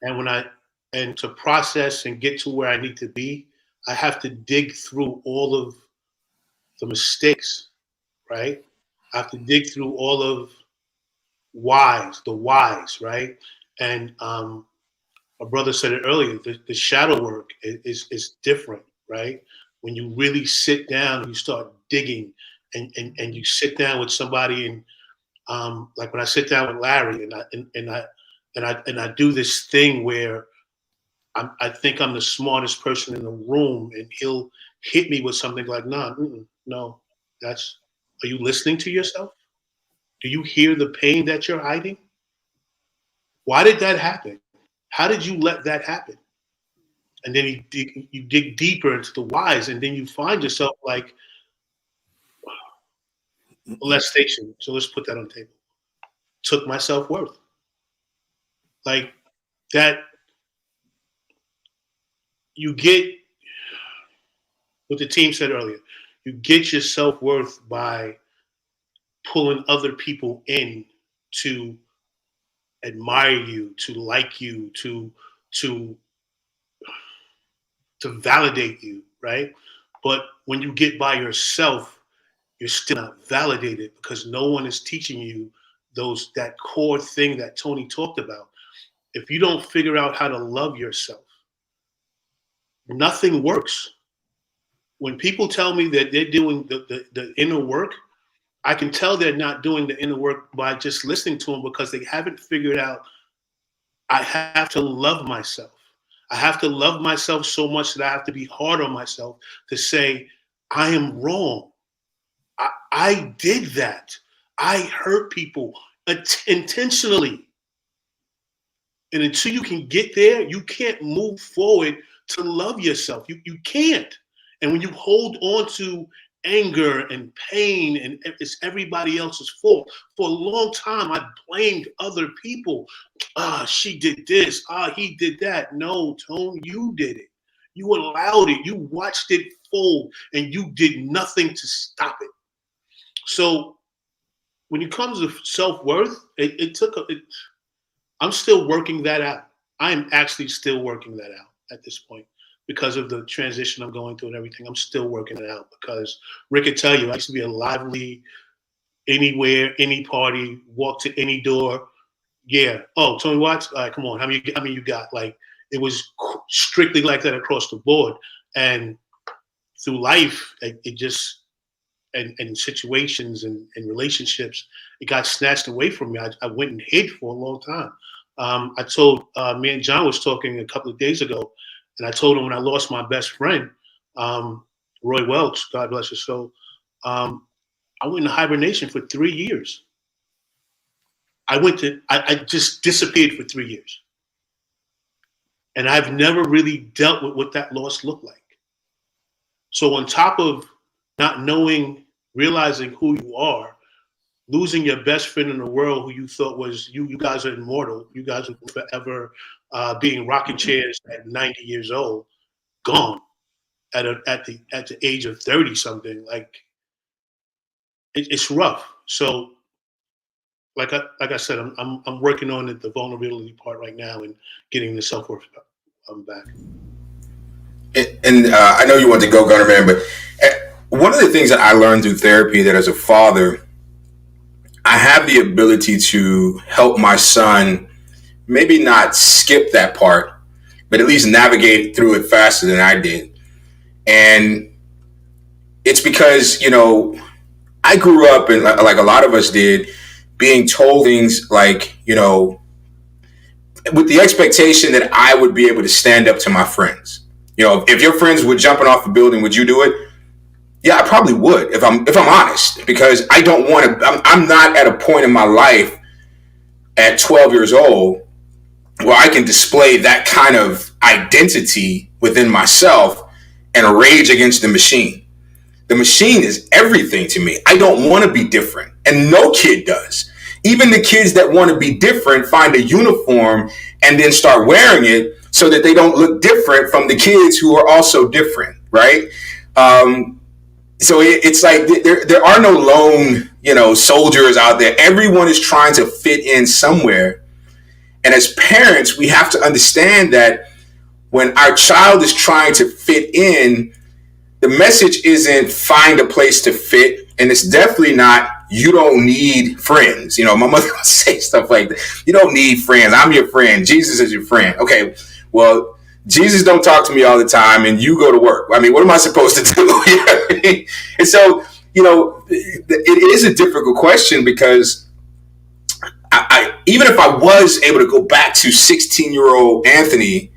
and to process and get to where I need to be, I have to dig through all of the mistakes, right? I have to dig through all of the whys, right? And my brother said it earlier, the shadow work is different, right? When you really sit down and you start digging and you sit down with somebody, and like when I sit down with Larry and I do this thing where I think I'm the smartest person in the room, and he'll hit me with something like, no, are you listening to yourself? Do you hear the pain that you're hiding? Why did that happen? How did you let that happen? And then you dig deeper into the whys, and then you find yourself like, molestation. So let's put that on the table. Took my self-worth. Like that, you get what the team said earlier, you get your self-worth by pulling other people in to admire you, to like you, to validate you, right? But when you get by yourself, you're still not validated, because no one is teaching you that core thing that Tony talked about. If you don't figure out how to love yourself, nothing works. when people tell me that they're doing the inner work, I can tell they're not doing the inner work by just listening to them, because they haven't figured out, I have to love myself. I have to love myself so much that I have to be hard on myself to say, I am wrong. I did that. I hurt people intentionally. And until you can get there, you can't move forward to love yourself. You can't. And when you hold on to anger and pain and it's everybody else's fault, for a long time I blamed other people. She did this. He did that. No, Tone, you did it. You allowed it. You watched it fold and you did nothing to stop it. So when it comes to self-worth, I'm still working that out. I am actually still working that out at this point because of the transition I'm going through and everything. I'm still working it out because Rick could tell you, I used to be a lively, anywhere, any party, walk to any door. Yeah. Oh, Tony Watts? All right, come on. How many you got? Like, it was strictly like that across the board. And through life, it just, and situations and relationships, it got snatched away from me. I went and hid for a long time. I told, me and John was talking a couple of days ago, and I told him when I lost my best friend, Roy Welch, God bless his soul, I went into hibernation for 3 years. I just disappeared for 3 years. And I've never really dealt with what that loss looked like. So on top of not knowing, realizing who you are, losing your best friend in the world who you thought was, you guys are immortal, you guys are forever, being rocking chairs at 90 years old, gone at the age of 30 something, like it's rough. So like I said, I'm working on the vulnerability part right now and getting the self-worth back. And I know you want to go, Gunner Man, but one of the things that I learned through therapy, that as a father, I have the ability to help my son maybe not skip that part, but at least navigate through it faster than I did. And it's because, I grew up, and like a lot of us did, being told things like, with the expectation that I would be able to stand up to my friends. If your friends were jumping off a building, would you do it? Yeah, I probably would, if I'm honest, because I don't want to. I'm not at a point in my life at 12 years old where I can display that kind of identity within myself and rage against the machine. The machine is everything to me. I don't want to be different, and no kid does. Even the kids that want to be different find a uniform and then start wearing it so that they don't look different from the kids who are also different, right? So it's like there are no lone, soldiers out there. Everyone is trying to fit in somewhere. And as parents, we have to understand that when our child is trying to fit in, the message isn't find a place to fit. And it's definitely not, you don't need friends. My mother would say stuff like that. You don't need friends. I'm your friend. Jesus is your friend. Okay, well, Jesus don't talk to me all the time, and you go to work. I mean, what am I supposed to do? And so, it is a difficult question, because I even if I was able to go back to 16-year-old Anthony,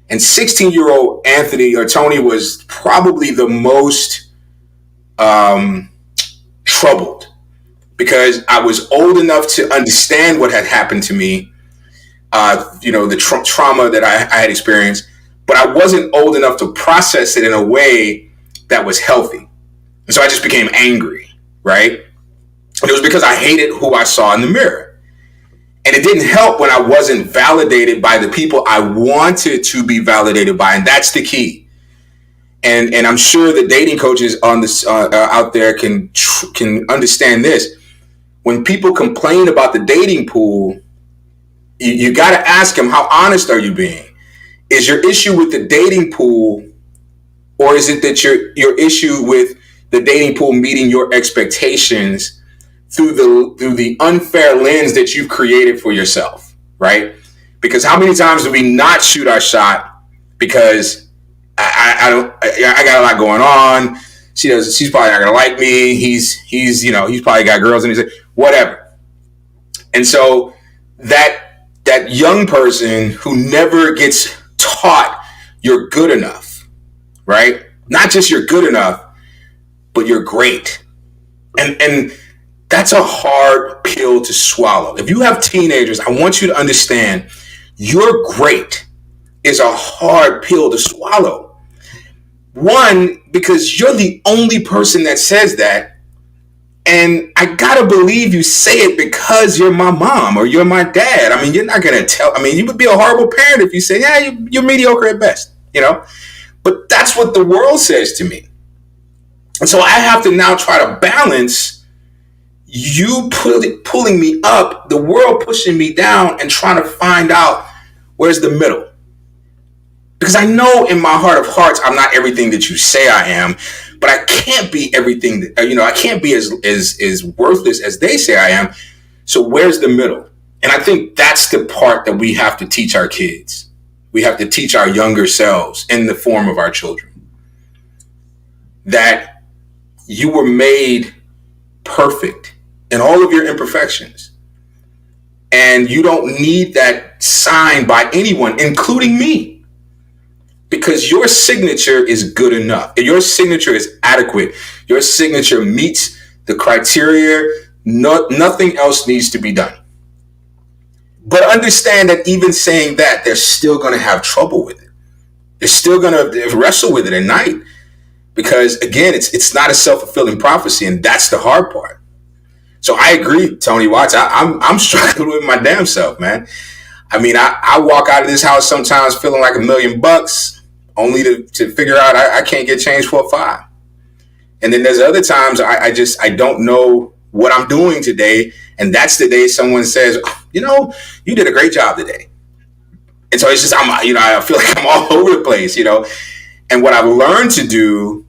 and 16-year-old Anthony or Tony was probably the most troubled, because I was old enough to understand what had happened to me, the trauma that I had experienced, but I wasn't old enough to process it in a way that was healthy. And so I just became angry, right? And it was because I hated who I saw in the mirror. And it didn't help when I wasn't validated by the people I wanted to be validated by. And that's the key. And I'm sure the dating coaches on this out there can understand this. When people complain about the dating pool, you got to ask them, how honest are you being? Is your issue with the dating pool, or is it that your issue with the dating pool meeting your expectations through the unfair lens that you've created for yourself, right? Because how many times do we not shoot our shot because I got a lot going on. She's probably not gonna like me. He's probably got girls and he's like, whatever. And so that young person who never gets taught you're good enough, right? Not just you're good enough, but you're great. And that's a hard pill to swallow. If you have teenagers, I want you to understand you're great is a hard pill to swallow. One, because you're the only person that says that. And I gotta believe you say it because you're my mom or you're my dad. I mean, you're not gonna tell. I mean, you would be a horrible parent if you say, yeah, you're mediocre at best, But that's what the world says to me. And so I have to now try to balance you pulling me up, the world pushing me down, and trying to find out where's the middle. Because I know in my heart of hearts, I'm not everything that you say I am, but I can't be everything that, I can't be as worthless as they say I am. So where's the middle? And I think that's the part that we have to teach our kids. We have to teach our younger selves in the form of our children that you were made perfect in all of your imperfections. And you don't need that signed by anyone, including me. Because your signature is good enough. Your signature is adequate. Your signature meets the criteria. Nothing else needs to be done. But understand that even saying that, they're still going to have trouble with it. They're still going to wrestle with it at night. Because again, it's not a self-fulfilling prophecy, and that's the hard part. So I agree, Tony Watts. I'm struggling with my damn self, man. I mean, I walk out of this house sometimes feeling like $1 million, only to figure out I can't get change for a $5. And then there's other times I don't know what I'm doing today, and that's the day someone says, you did a great job today. And so it's just I feel like I'm all over the place, And what I've learned to do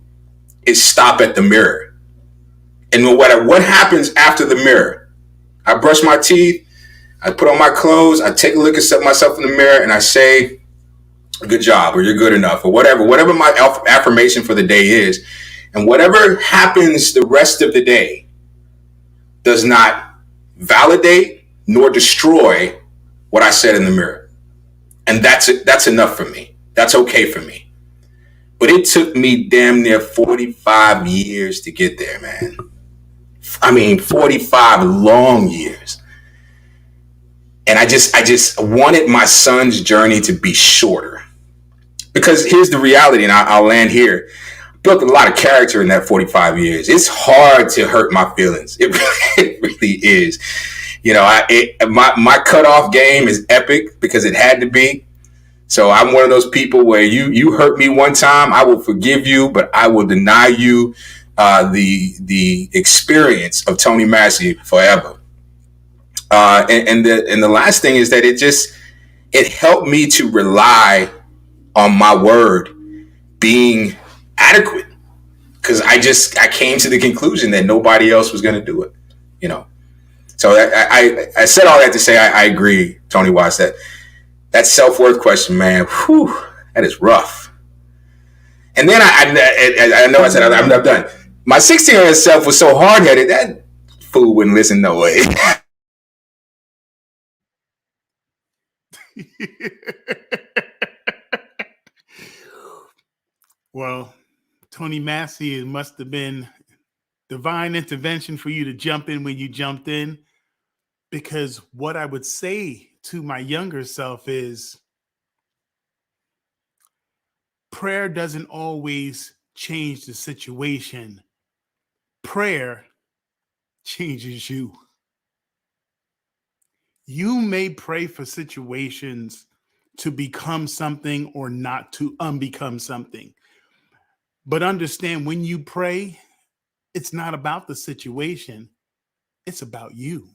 is stop at the mirror. And what happens after the mirror? I brush my teeth, I put on my clothes, I take a look at myself in the mirror, and I say, good job, or you're good enough, or whatever my affirmation for the day is. And whatever happens the rest of the day does not validate nor destroy what I said in the mirror. And that's enough for me. That's okay for me. But it took me damn near 45 years to get there, man. I mean, 45 long years. And I just wanted my son's journey to be shorter. Because here's the reality, and I'll land here. Built a lot of character in that 45 years. It's hard to hurt my feelings. It really is. My cutoff game is epic because it had to be. So I'm one of those people where you hurt me one time, I will forgive you, but I will deny you the experience of Tony Massey forever. And the last thing is that it helped me to rely on my word being adequate, because I came to the conclusion that nobody else was going to do it, So I said all that to say I agree, Tony Watts, that self-worth question, man, that is rough. And then I know I said I'm not done. My 16-year-old self was so hard-headed that fool wouldn't listen no way. Well, Tony Massey, it must have been divine intervention for you to jump in when you jumped in, because what I would say to my younger self is prayer doesn't always change the situation. Prayer changes you. You may pray for situations to become something or not to unbecome something. But understand, when you pray, it's not about the situation. It's about you.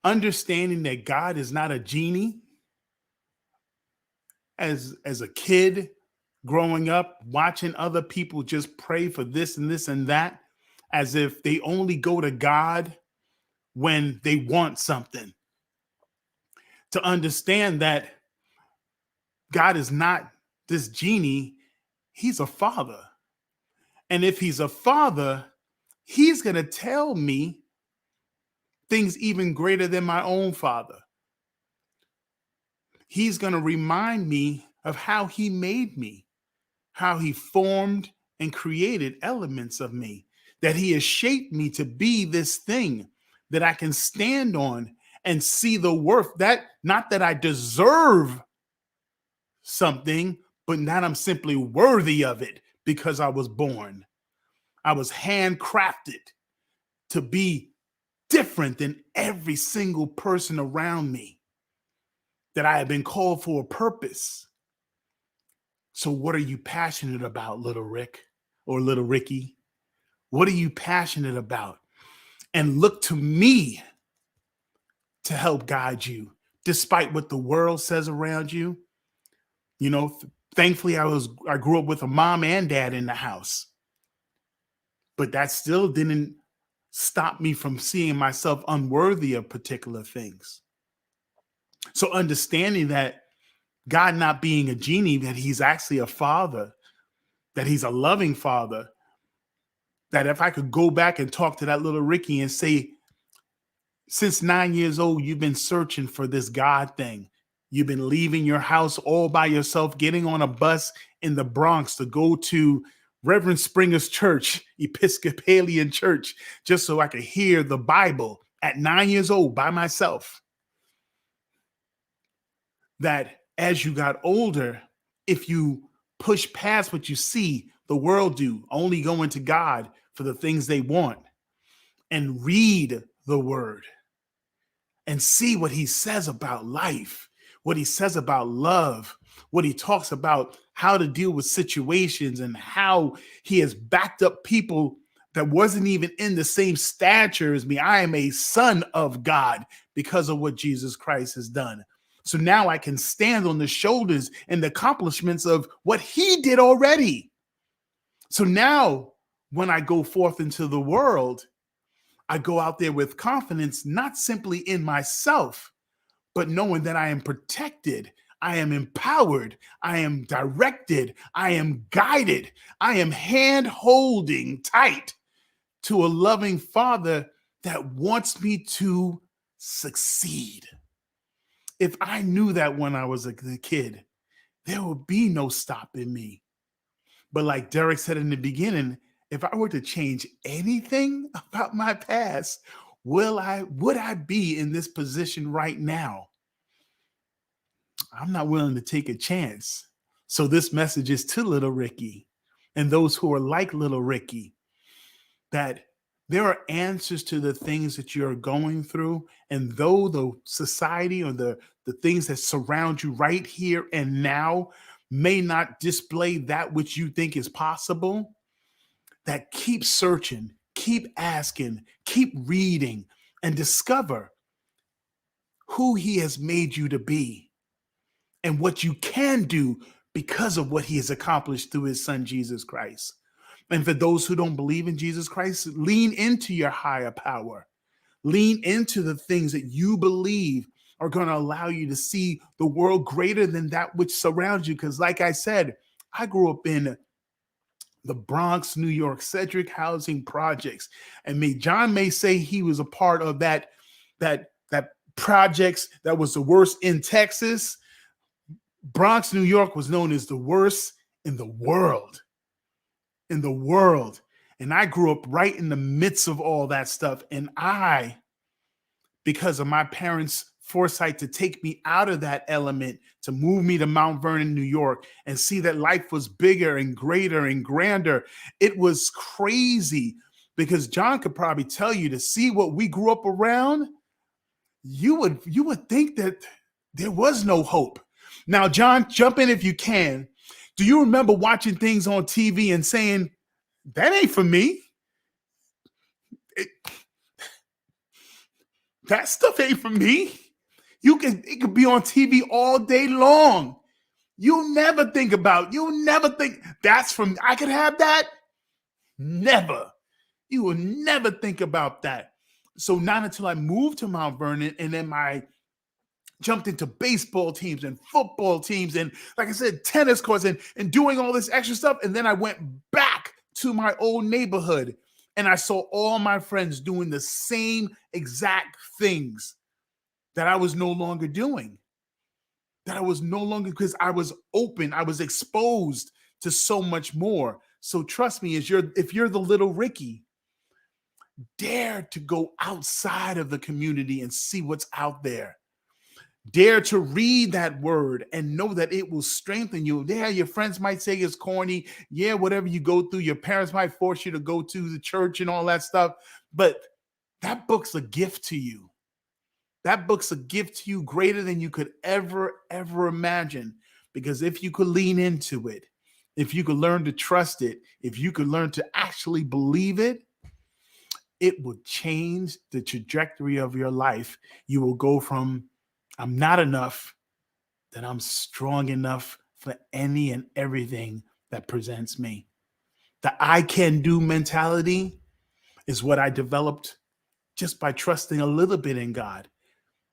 Understanding that God is not a genie. As a kid growing up, watching other people just pray for this and this and that, as if they only go to God when they want something. To understand that God is not this genie. He's a father. And if he's a father, he's going to tell me things even greater than my own father. He's going to remind me of how he made me, how he formed and created elements of me, that he has shaped me to be this thing that I can stand on and see the worth. That not that I deserve something, but not I'm simply worthy of it because I was born. I was handcrafted to be different than every single person around me, that I have been called for a purpose. So what are you passionate about, little Rick or little Ricky? What are you passionate about? And look to me to help guide you, despite what the world says around you. You know, thankfully I grew up with a mom and dad in the house, but that still didn't stop me from seeing myself unworthy of particular things. So understanding that God not being a genie, that he's actually a father, that he's a loving father, that if I could go back and talk to that little Ricky and say, since 9 years old, you've been searching for this God thing. You've been leaving your house all by yourself, getting on a bus in the Bronx to go to Reverend Springer's church, Episcopalian church, just so I could hear the Bible at 9 years old by myself. That as you got older, if you push past what you see the world do, only going to God for the things they want, and read the word and see what he says about life, what he says about love, what he talks about how to deal with situations, and how he has backed up people that wasn't even in the same stature as me. I am a son of God because of what Jesus Christ has done. So now I can stand on the shoulders and the accomplishments of what he did already. So now when I go forth into the world, I go out there with confidence, not simply in myself, but knowing that I am protected, I am empowered, I am directed, I am guided, I am hand-holding tight to a loving father that wants me to succeed. If I knew that when I was a kid, there would be no stopping me. But like Derek said in the beginning, if I were to change anything about my past, would I be in this position right now? I'm not willing to take a chance. So this message is to little Ricky and those who are like little Ricky, that there are answers to the things that you're going through. And though the society or the things that surround you right here and now may not display that which you think is possible, that keep searching, keep asking, keep reading, and discover who he has made you to be and what you can do because of what he has accomplished through his son, Jesus Christ. And for those who don't believe in Jesus Christ, lean into your higher power. Lean into the things that you believe are going to allow you to see the world greater than that which surrounds you. Because like I said, I grew up in the Bronx, New York, Sedgwick housing projects. And John may say he was a part of that projects that was the worst in Texas. Bronx, New York was known as the worst in the world. In the world. And I grew up right in the midst of all that stuff. And I, because of my parents' foresight to take me out of that element, to move me to Mount Vernon, New York, and see that life was bigger and greater and grander, it was crazy. Because John could probably tell you, to see what we grew up around, you would think that there was no hope. Now, John, jump in if you can. Do you remember watching things on TV and saying, that ain't for me? That stuff ain't for me. It could be on TV all day long. You'll never think that's from, I could have that. Never. You will never think about that. So not until I moved to Mount Vernon, and then my jumped into baseball teams and football teams and, like I said, tennis courts and doing all this extra stuff. And then I went back to my old neighborhood and I saw all my friends doing the same exact things that I was no longer doing. That I was no longer, because I was open, I was exposed to so much more. So trust me, if you're the little Ricky, dare to go outside of the community and see what's out there. Dare to read that word and know that it will strengthen you. Yeah, your friends might say it's corny. Yeah, whatever you go through, your parents might force you to go to the church and all that stuff. But that book's a gift to you. That book's a gift to you greater than you could ever imagine. Because if you could lean into it, if you could learn to trust it, if you could learn to actually believe it, it will change the trajectory of your life. You will go from I'm not enough, then I'm strong enough for any and everything that presents me. The I can do mentality is what I developed just by trusting a little bit in God,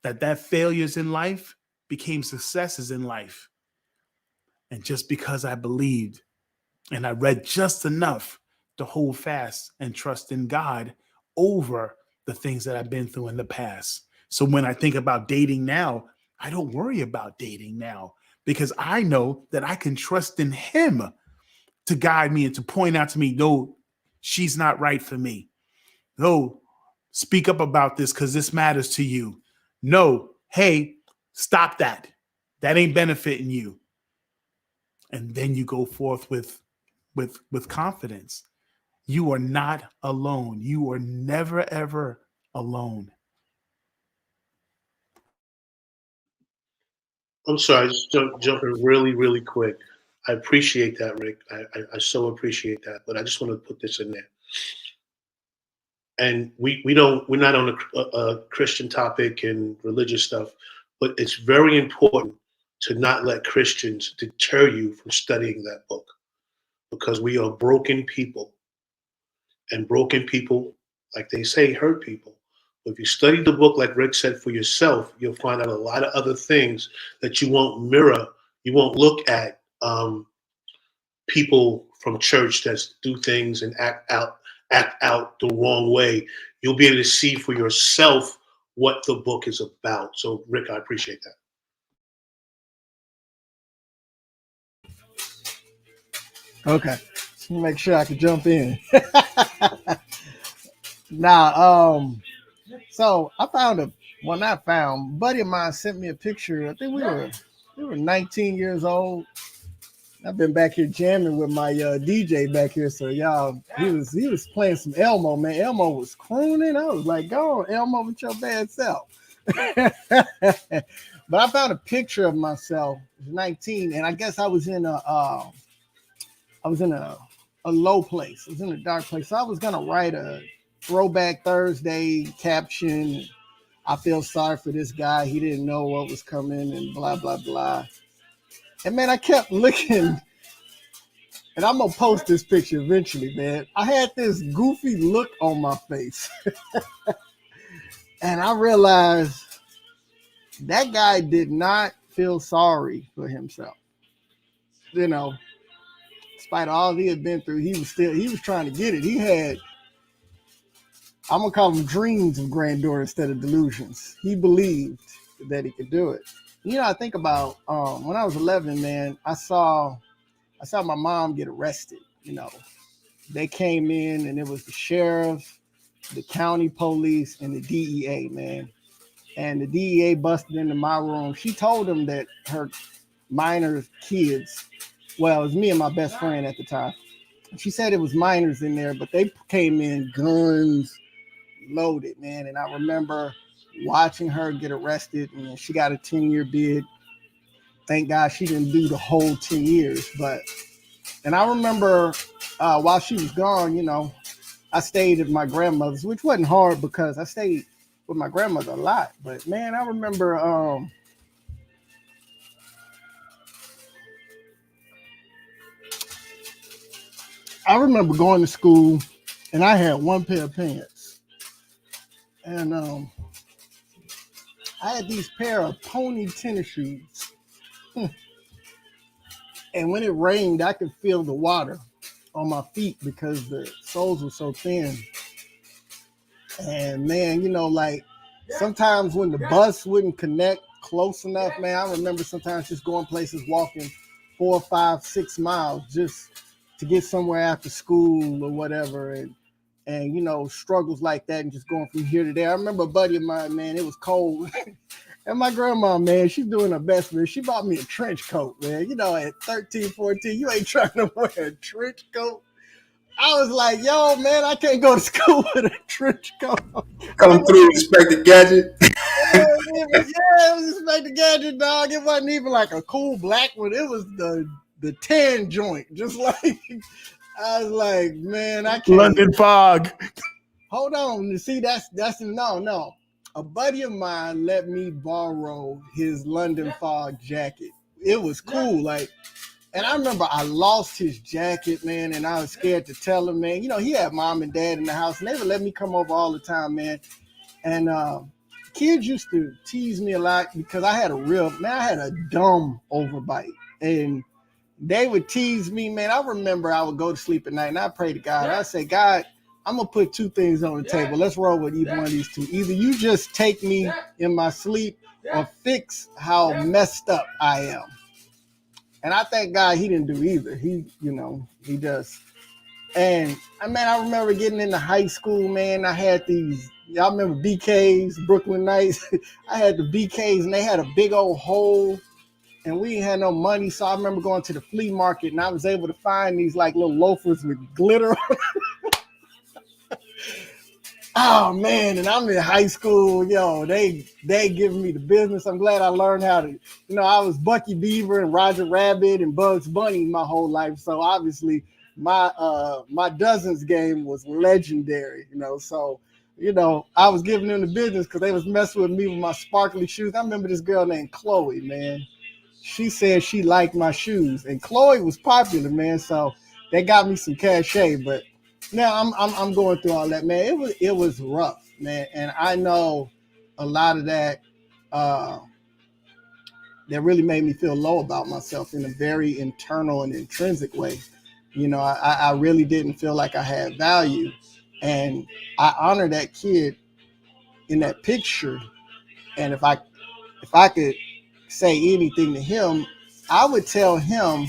that failures in life became successes in life. And just because I believed and I read just enough to hold fast and trust in God over the things that I've been through in the past. So when I think about dating now, I don't worry about dating now because I know that I can trust in him to guide me and to point out to me, no, she's not right for me. No, speak up about this because this matters to you. No, hey, stop that. That ain't benefiting you. And then you go forth with confidence. You are not alone. You are never, ever alone. I'm sorry, just jumping really, really quick. I appreciate that, Rick. I so appreciate that. But I just want to put this in there. And we're not on a Christian topic and religious stuff, but it's very important to not let Christians deter you from studying that book, because we are broken people, and broken people, like they say, hurt people. But if you study the book, like Rick said, for yourself, you'll find out a lot of other things that you won't mirror. You won't look at people from church that do things and act out the wrong way. You'll be able to see for yourself what the book is about. So, Rick, I appreciate that. Okay, just make sure I can jump in. So I found buddy of mine sent me a picture. I think we were 19 years old. I've been back here jamming with my DJ back here. So y'all, he was playing some Elmo, man. Elmo was crooning. I was like, go on, Elmo, with your bad self. But I found a picture of myself, 19, and I guess I was in a low place. I was in a dark place. So I was gonna write a Throwback Thursday caption. I feel sorry for this guy. He didn't know what was coming and blah, blah, blah. And man, I kept looking, and I'm gonna post this picture eventually, man. I had this goofy look on my face. And I realized that guy did not feel sorry for himself. You know, despite all he had been through, he was trying to get it. He had, I'm gonna call them dreams of grandeur instead of delusions. He believed that he could do it. You know, I think about when I was 11, man, I saw my mom get arrested. You know, they came in and it was the sheriff, the county police, and the DEA, man. And the DEA busted into my room. She told them that her minor kids, well, it was me and my best friend at the time. She said it was minors in there, but they came in guns loaded, man. And I remember watching her get arrested, and she got a 10-year bid. Thank God she didn't do the whole 10 years. And I remember while she was gone, you know, I stayed at my grandmother's, which wasn't hard because I stayed with my grandmother a lot. But man, I remember going to school, and I had one pair of pants. And I had these pair of pony tennis shoes. And when it rained, I could feel the water on my feet because the soles were so thin. And man, you know, like sometimes when the bus wouldn't connect close enough, man, I remember sometimes just going places, walking 4, 5, 6 miles just to get somewhere after school or whatever. And you know, struggles like that and just going from here to there. I remember a buddy of mine, man, it was cold. And my grandma, man, she's doing her best, man. She bought me a trench coat, man. You know, at 13, 14, you ain't trying to wear a trench coat. I was like, yo, man, I can't go to school with a trench coat. Come through, Inspector Gadget. It was Inspector Gadget, dog. It wasn't even like a cool black one. It was the tan joint. Just like, I was like, man, I can't. London fog. Hold on. See, that's no. A buddy of mine let me borrow his London fog jacket. It was cool, like, and I remember I lost his jacket, man, and I was scared to tell him, man. You know, he had mom and dad in the house, and they would let me come over all the time, man. And kids used to tease me a lot because I had a dumb overbite, and they would tease me, man. I remember I would go to sleep at night, and I pray to God. I say, God, I'm going to put two things on the table. Let's roll with either one of these two. Either you just take me in my sleep or fix how messed up I am. And I thank God he didn't do either. He does. And man, I remember getting into high school, man. I had these, y'all remember BKs, Brooklyn Knights? I had the BKs and they had a big old hole and we didn't have no money. So I remember going to the flea market and I was able to find these like little loafers with glitter on them. Oh man, and I'm in high school, yo, they giving me the business. I'm glad I learned how to, I was Bucky Beaver and Roger Rabbit and Bugs Bunny my whole life. So obviously my dozens game was legendary, so I was giving them the business because they was messing with me with my sparkly shoes. I remember this girl named Chloe, man. She said she liked my shoes, and Chloe was popular, man. So they got me some cachet, but now I'm going through all that, man. It was rough, man, and I know a lot of that that really made me feel low about myself in a very internal and intrinsic way. I really didn't feel like I had value, and I honor that kid in that picture. And if I could say anything to him, I would tell him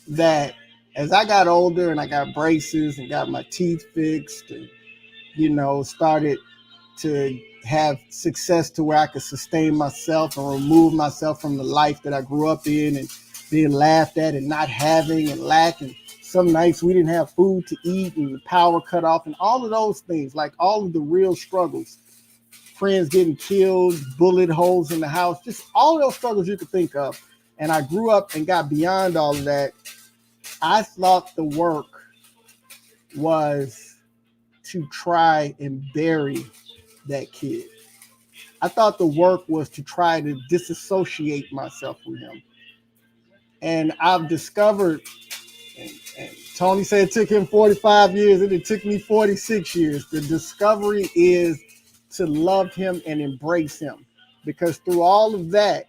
that as I got older and I got braces and got my teeth fixed and, started to have success to where I could sustain myself and remove myself from the life that I grew up in and being laughed at and not having and lacking. Some nights we didn't have food to eat and the power cut off and all of those things, like all of the real struggles, friends getting killed, bullet holes in the house, just all of those struggles you could think of. And I grew up and got beyond all of that. I thought the work was to try and bury that kid. I thought the work was to try to disassociate myself from him. And I've discovered, and Tony said it took him 45 years and it took me 46 years. The discovery is to love him and embrace him, because through all of that,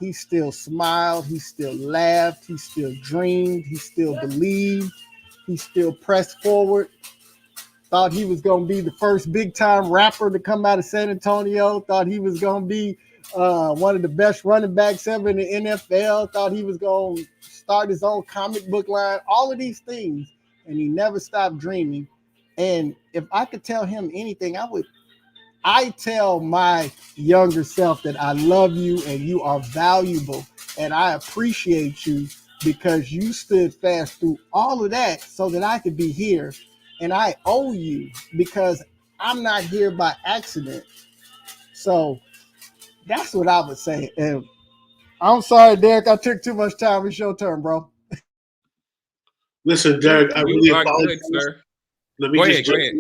he still smiled, he still laughed, he still dreamed, he still believed, he still pressed forward. Thought he was going to be the first big time rapper to come out of San Antonio. Thought he was going to be one of the best running backs ever in the NFL. Thought he was going to start his own comic book line. All of these things. And he never stopped dreaming. And if I could tell him anything, I tell my younger self that I love you and you are valuable and I appreciate you because you stood fast through all of that so that I could be here. And I owe you because I'm not here by accident. So that's what I would say. And I'm sorry, Derek, I took too much time. It's your turn, bro. Listen, Derek, I really apologize. Good, sir. Let me go just ahead.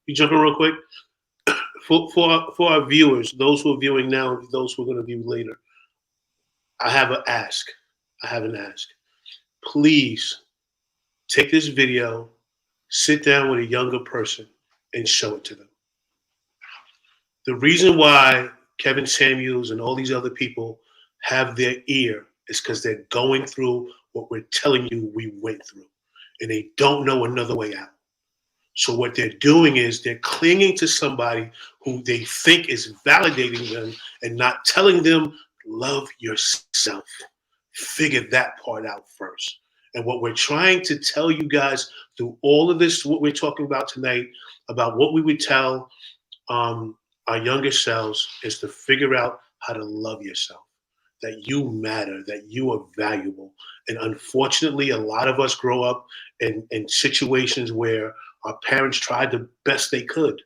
You jump in real quick. For our viewers, those who are viewing now, and those who are going to view later, I have an ask. Please take this video, sit down with a younger person, and show it to them. The reason why Kevin Samuels and all these other people have their ear is because they're going through what we're telling you we went through, and they don't know another way out. So what they're doing is they're clinging to somebody who they think is validating them and not telling them, love yourself. Figure that part out first. And what we're trying to tell you guys through all of this, what we're talking about tonight, about what we would tell our younger selves, is to figure out how to love yourself, that you matter, that you are valuable. And unfortunately, a lot of us grow up in situations where our parents tried the best they could,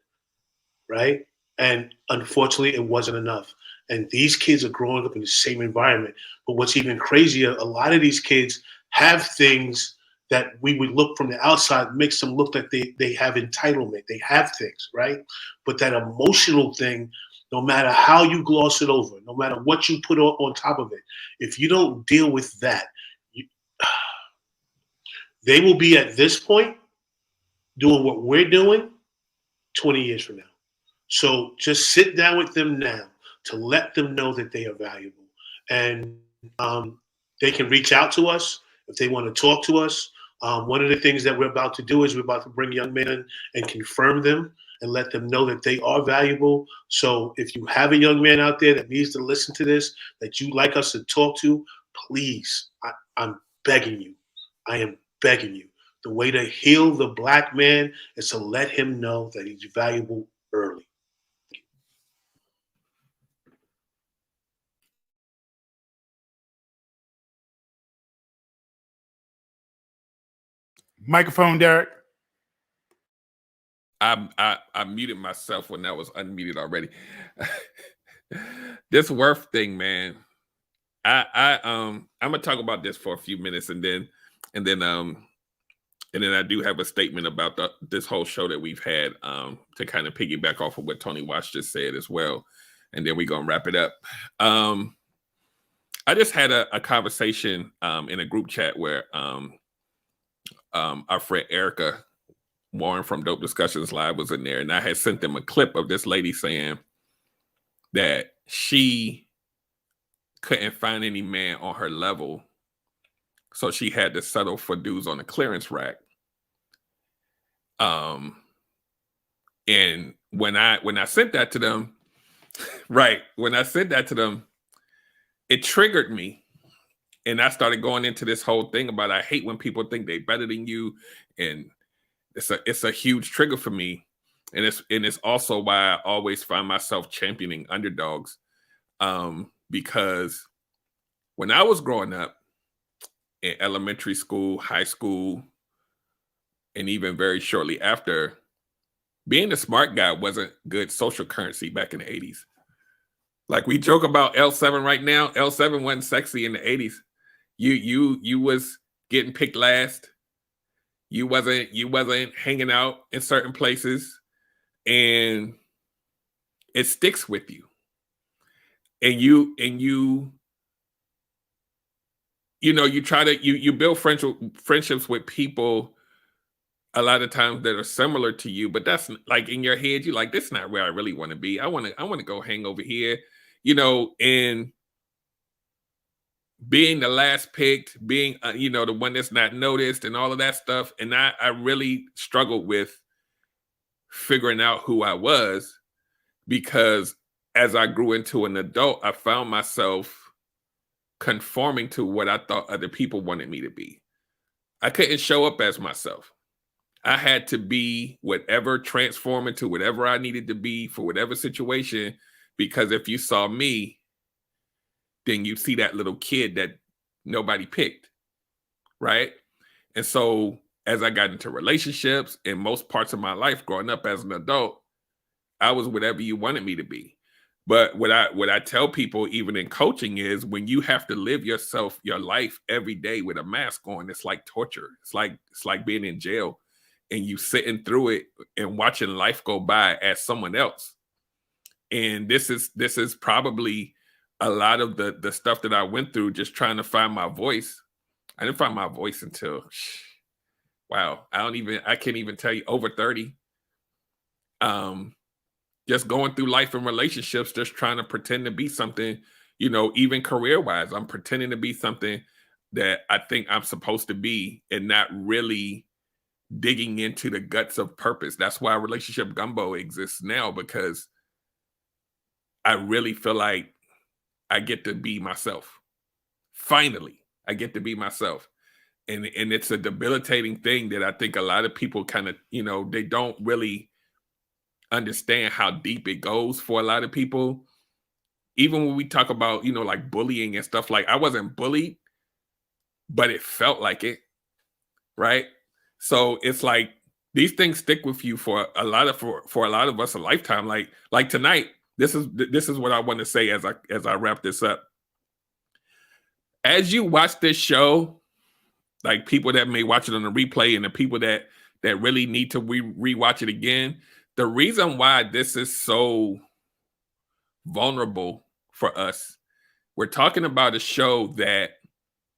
right? And unfortunately, it wasn't enough. And these kids are growing up in the same environment. But what's even crazier, a lot of these kids have things that we would look from the outside, makes them look like they have entitlement. They have things, right? But that emotional thing, no matter how you gloss it over, no matter what you put on top of it, if you don't deal with that, they will be at this point doing what we're doing 20 years from now. So just sit down with them now to let them know that they are valuable. And they can reach out to us if they want to talk to us. One of the things that we're about to do is we're about to bring young men in and confirm them and let them know that they are valuable. So if you have a young man out there that needs to listen to this, that you'd like us to talk to, please, I'm begging you. I am begging you. The way to heal the Black man is to let him know that he's valuable early. Microphone, Derek. I muted myself when that was unmuted already. This worth thing, man. I'm gonna talk about this for a few minutes, and then I do have a statement about this whole show that we've had, to kind of piggyback off of what Tony Watts just said as well, and then we're gonna wrap it up. I just had a conversation in a group chat where our friend Erica Warren from Dope Discussions Live was in there, and I had sent them a clip of this lady saying that she couldn't find any man on her level, so she had to settle for dudes on the clearance rack. And when I sent that to them, right, when I sent that to them, it triggered me. And I started going into this whole thing about I hate when people think they're better than you, and it's a huge trigger for me, and it's also why I always find myself championing underdogs, because when I was growing up in elementary school, high school, and even very shortly after, being the smart guy wasn't good social currency back in the 80s. Like we joke about L7 right now, L7 wasn't sexy in the 80s. You was getting picked last. You wasn't hanging out in certain places, and it sticks with you. And you try to you build friendships with people a lot of times that are similar to you, but that's like in your head, you're like, this is not where I really want to be. I want to go hang over here, and being the last picked, being the one that's not noticed and all of that stuff. And I really struggled with figuring out who I was, because as I grew into an adult, I found myself conforming to what I thought other people wanted me to be. I couldn't show up as myself. I had to be transform into whatever I needed to be for whatever situation, because if you saw me, then you see that little kid that nobody picked, right? And so as I got into relationships in most parts of my life growing up as an adult, I was whatever you wanted me to be. But what I tell people, even in coaching, is when you have to live your life every day with a mask on, it's like torture. It's like being in jail, and you sitting through it and watching life go by as someone else. And this is probably a lot of the stuff that I went through, just trying to find my voice. I didn't find my voice until, wow, I can't even tell you, over 30. just going through life and relationships, just trying to pretend to be something, you know, even career-wise. I'm pretending to be something that I think I'm supposed to be and not really digging into the guts of purpose. That's why Relationship Gumbo exists now, because I really feel like I get to be myself. Finally, I get to be myself. And it's a debilitating thing that I think a lot of people kind of, you know, they don't really understand how deep it goes for a lot of people. Even when we talk about, you know, like bullying and stuff, like I wasn't bullied, but it felt like it, right? So it's like these things stick with you for a lot of us a lifetime. Like tonight, this is what I want to say as I wrap this up. As you watch this show, like people that may watch it on the replay and the people that really need to rewatch it again, the reason why this is so vulnerable for us, we're talking about a show that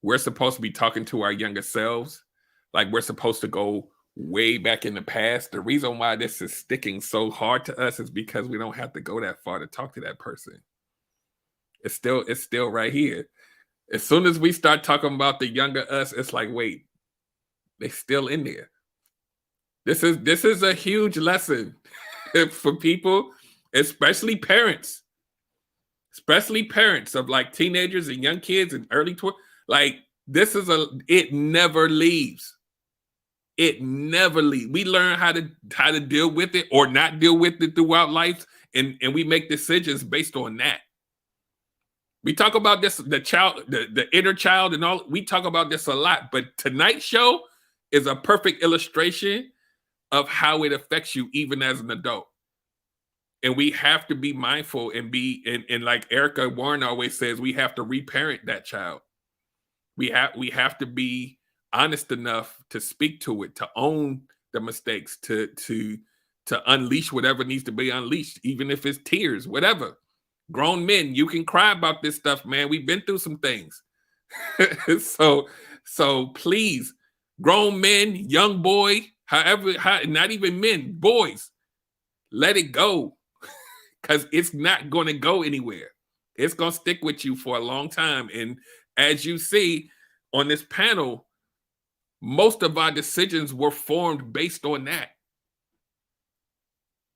we're supposed to be talking to our younger selves. Like we're supposed to go way back in the past. The reason why this is sticking so hard to us is because we don't have to go that far to talk to that person. It's still right here. As soon as we start talking about the younger us, it's like, wait, they still in there. This is a huge lesson for people, especially parents of like teenagers and young kids and early 20s. Like it never leaves. It never leaves. We learn how to deal with it or not deal with it throughout life, and we make decisions based on that. We talk about this, the inner child and all. We talk about this a lot, but tonight's show is a perfect illustration of how it affects you even as an adult. And we have to be mindful and like Erica Warren always says, we have to reparent that child. We have to be honest enough to speak to it, to own the mistakes, to unleash whatever needs to be unleashed, even if it's tears, whatever. Grown men, you can cry about this stuff, man. We've been through some things. So please, grown men, young boy, not even men, boys, let it go, because it's not going to go anywhere. It's going to stick with you for a long time. And as you see on this panel, most of our decisions were formed based on that.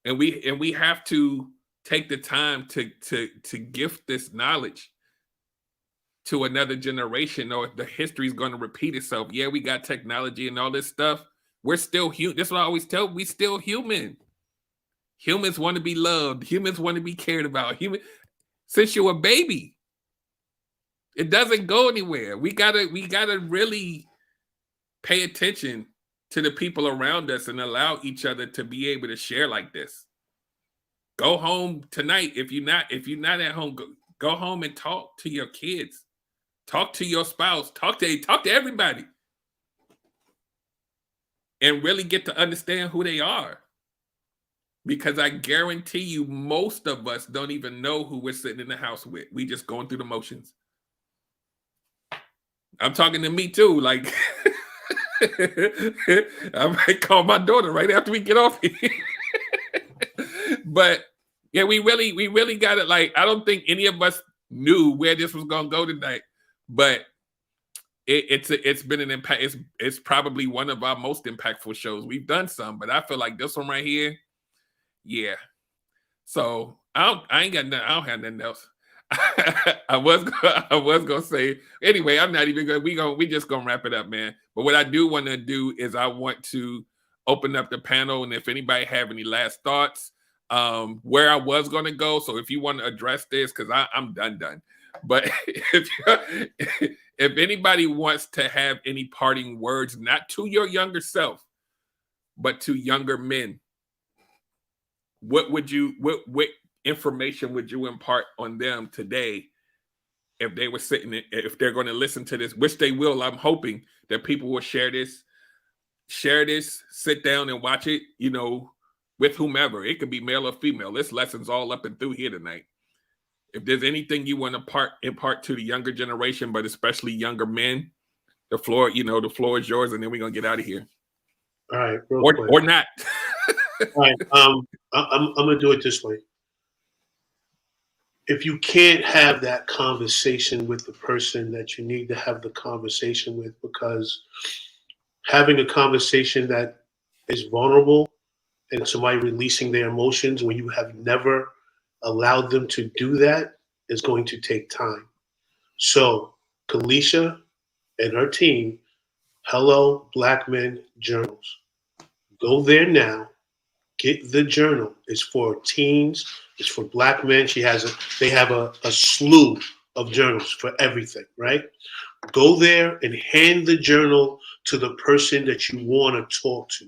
And we have to take the time to gift this knowledge to another generation, or the history is going to repeat itself. Yeah, we got technology and all this stuff. We're still human. That's what I always tell. We still human. Humans want to be loved. Humans want to be cared about. Since you're a baby, it doesn't go anywhere. We gotta really pay attention to the people around us and allow each other to be able to share like this. Go home tonight. If you're not at home, go home and talk to your kids. Talk to your spouse. Talk to everybody. And really get to understand who they are. Because I guarantee you, most of us don't even know who we're sitting in the house with. We just going through the motions. I'm talking to me too. Like, I might call my daughter right after we get off here. But yeah, we really got it. Like, I don't think any of us knew where this was gonna go tonight, but it's been an impact. It's probably one of our most impactful shows. We've done some, but I feel like this one right here, yeah. So I ain't got nothing. I don't have nothing else. I was gonna say anyway. I'm not even gonna. We just gonna wrap it up, man. But what I do want to do is I want to open up the panel, and if anybody have any last thoughts, where I was gonna go. So if you want to address this, because I'm done. But if anybody wants to have any parting words, not to your younger self, but to younger men, what information would you impart on them today if they were if they're going to listen to this, which they will? I'm hoping that people will share this, sit down and watch it, with whomever. It could be male or female. This lesson's all up and through here tonight. If there's anything you want to impart to the younger generation, but especially younger men, the floor is yours, and then we're going to get out of here. All right. Or not. right. I'm gonna do it this way. If you can't have that conversation with the person that you need to have the conversation with, because having a conversation that is vulnerable and somebody releasing their emotions when you have never allowed them to do that is going to take time. So, Kalisha and her team, Hello Black Men Journals. Go there now. Get the journal. It's for teens. It's for Black men. They have a slew of journals for everything, right? Go there and hand the journal to the person that you want to talk to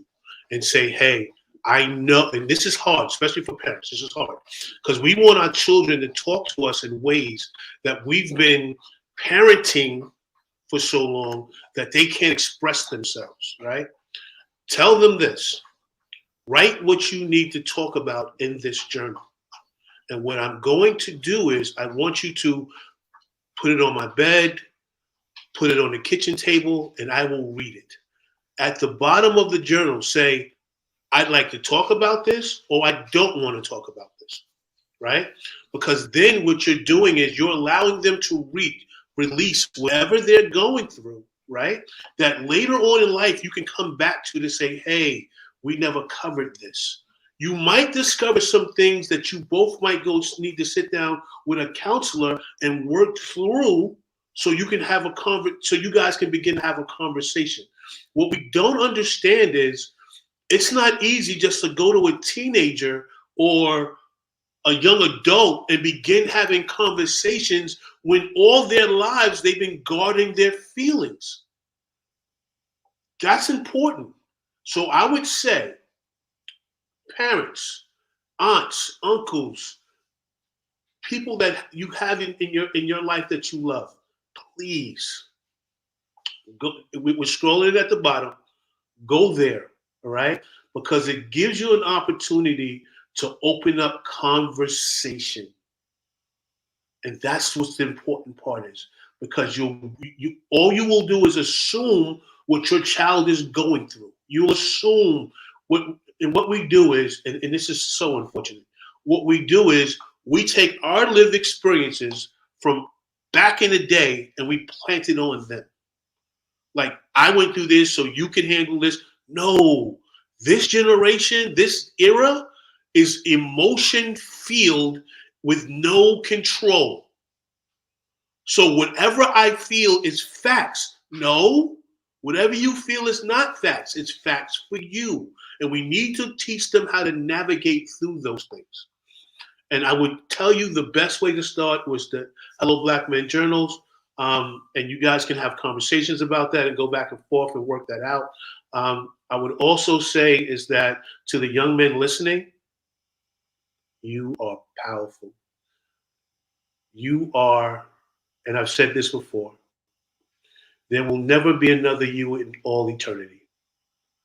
and say, hey, I know, and this is hard, especially for parents. This is hard because we want our children to talk to us in ways that we've been parenting for so long that they can't express themselves, right? Tell them this. Write what you need to talk about in this journal. And what I'm going to do is I want you to put it on my bed, put it on the kitchen table, and I will read it. At the bottom of the journal, say, I'd like to talk about this, or I don't want to talk about this, right? Because then what you're doing is you're allowing them to release whatever they're going through, right? That later on in life, you can come back to say, hey, we never covered this. You might discover some things that you both might need to sit down with a counselor and work through so you can have so you guys can begin to have a conversation. What we don't understand is it's not easy just to go to a teenager or a young adult and begin having conversations when all their lives they've been guarding their feelings. That's important. So I would say, parents, aunts, uncles, people that you have in your life that you love, please go. We're scrolling at the bottom. Go there, all right? Because it gives you an opportunity to open up conversation, and that's what the important part is. Because all you will do is assume what your child is going through. You assume what we do is, and this is so unfortunate, what we do is we take our lived experiences from back in the day and we plant it on them. Like, I went through this, so you can handle this. No, this generation, this era is emotion-filled with no control. So whatever I feel is facts. No, whatever you feel is not facts. It's facts for you. And we need to teach them how to navigate through those things. And I would tell you the best way to start was the Hello Black Men Journals. And you guys can have conversations about that and go back and forth and work that out. I would also say is that to the young men listening, you are powerful. You are, and I've said this before, there will never be another you in all eternity.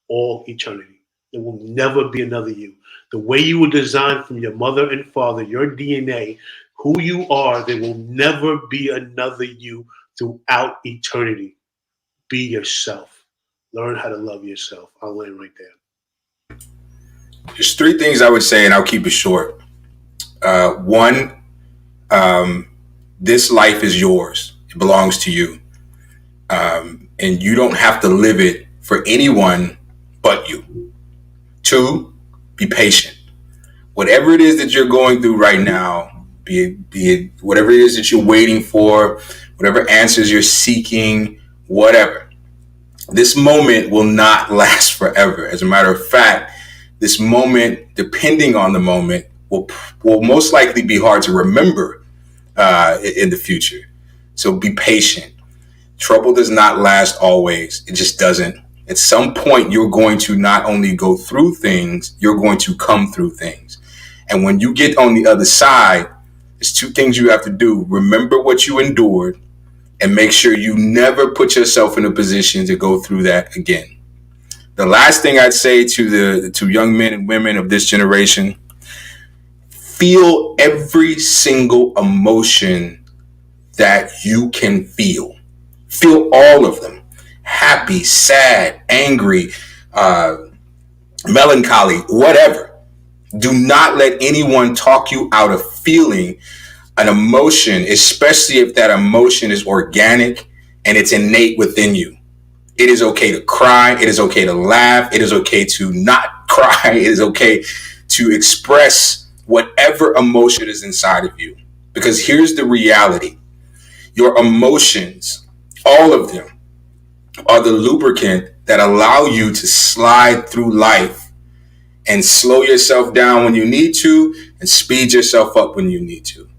All eternity. There will never be another you. The way you were designed from your mother and father, your DNA, who you are, there will never be another you throughout eternity. Be yourself. Learn how to love yourself. I'll land right there. There's three things I would say, and I'll keep it short. One, this life is yours. It belongs to you. And you don't have to live it for anyone but you. Two, be patient. Whatever it is that you're going through right now, be it whatever it is that you're waiting for, whatever answers you're seeking, whatever. This moment will not last forever. As a matter of fact, this moment, depending on the moment, will most likely be hard to remember in the future. So be patient. Trouble does not last always. It just doesn't. At some point, you're going to not only go through things, you're going to come through things. And when you get on the other side, there's two things you have to do. Remember what you endured and make sure you never put yourself in a position to go through that again. The last thing I'd say to the young men and women of this generation, feel every single emotion that you can feel. Feel all of them. Happy, sad, angry, melancholy, whatever. Do not let anyone talk you out of feeling an emotion, especially if that emotion is organic and it's innate within you. It is okay to cry. It is okay to laugh. It is okay to not cry. It is okay to express whatever emotion is inside of you. Because here's the reality. Your emotions, all of them, are the lubricant that allow you to slide through life and slow yourself down when you need to and speed yourself up when you need to.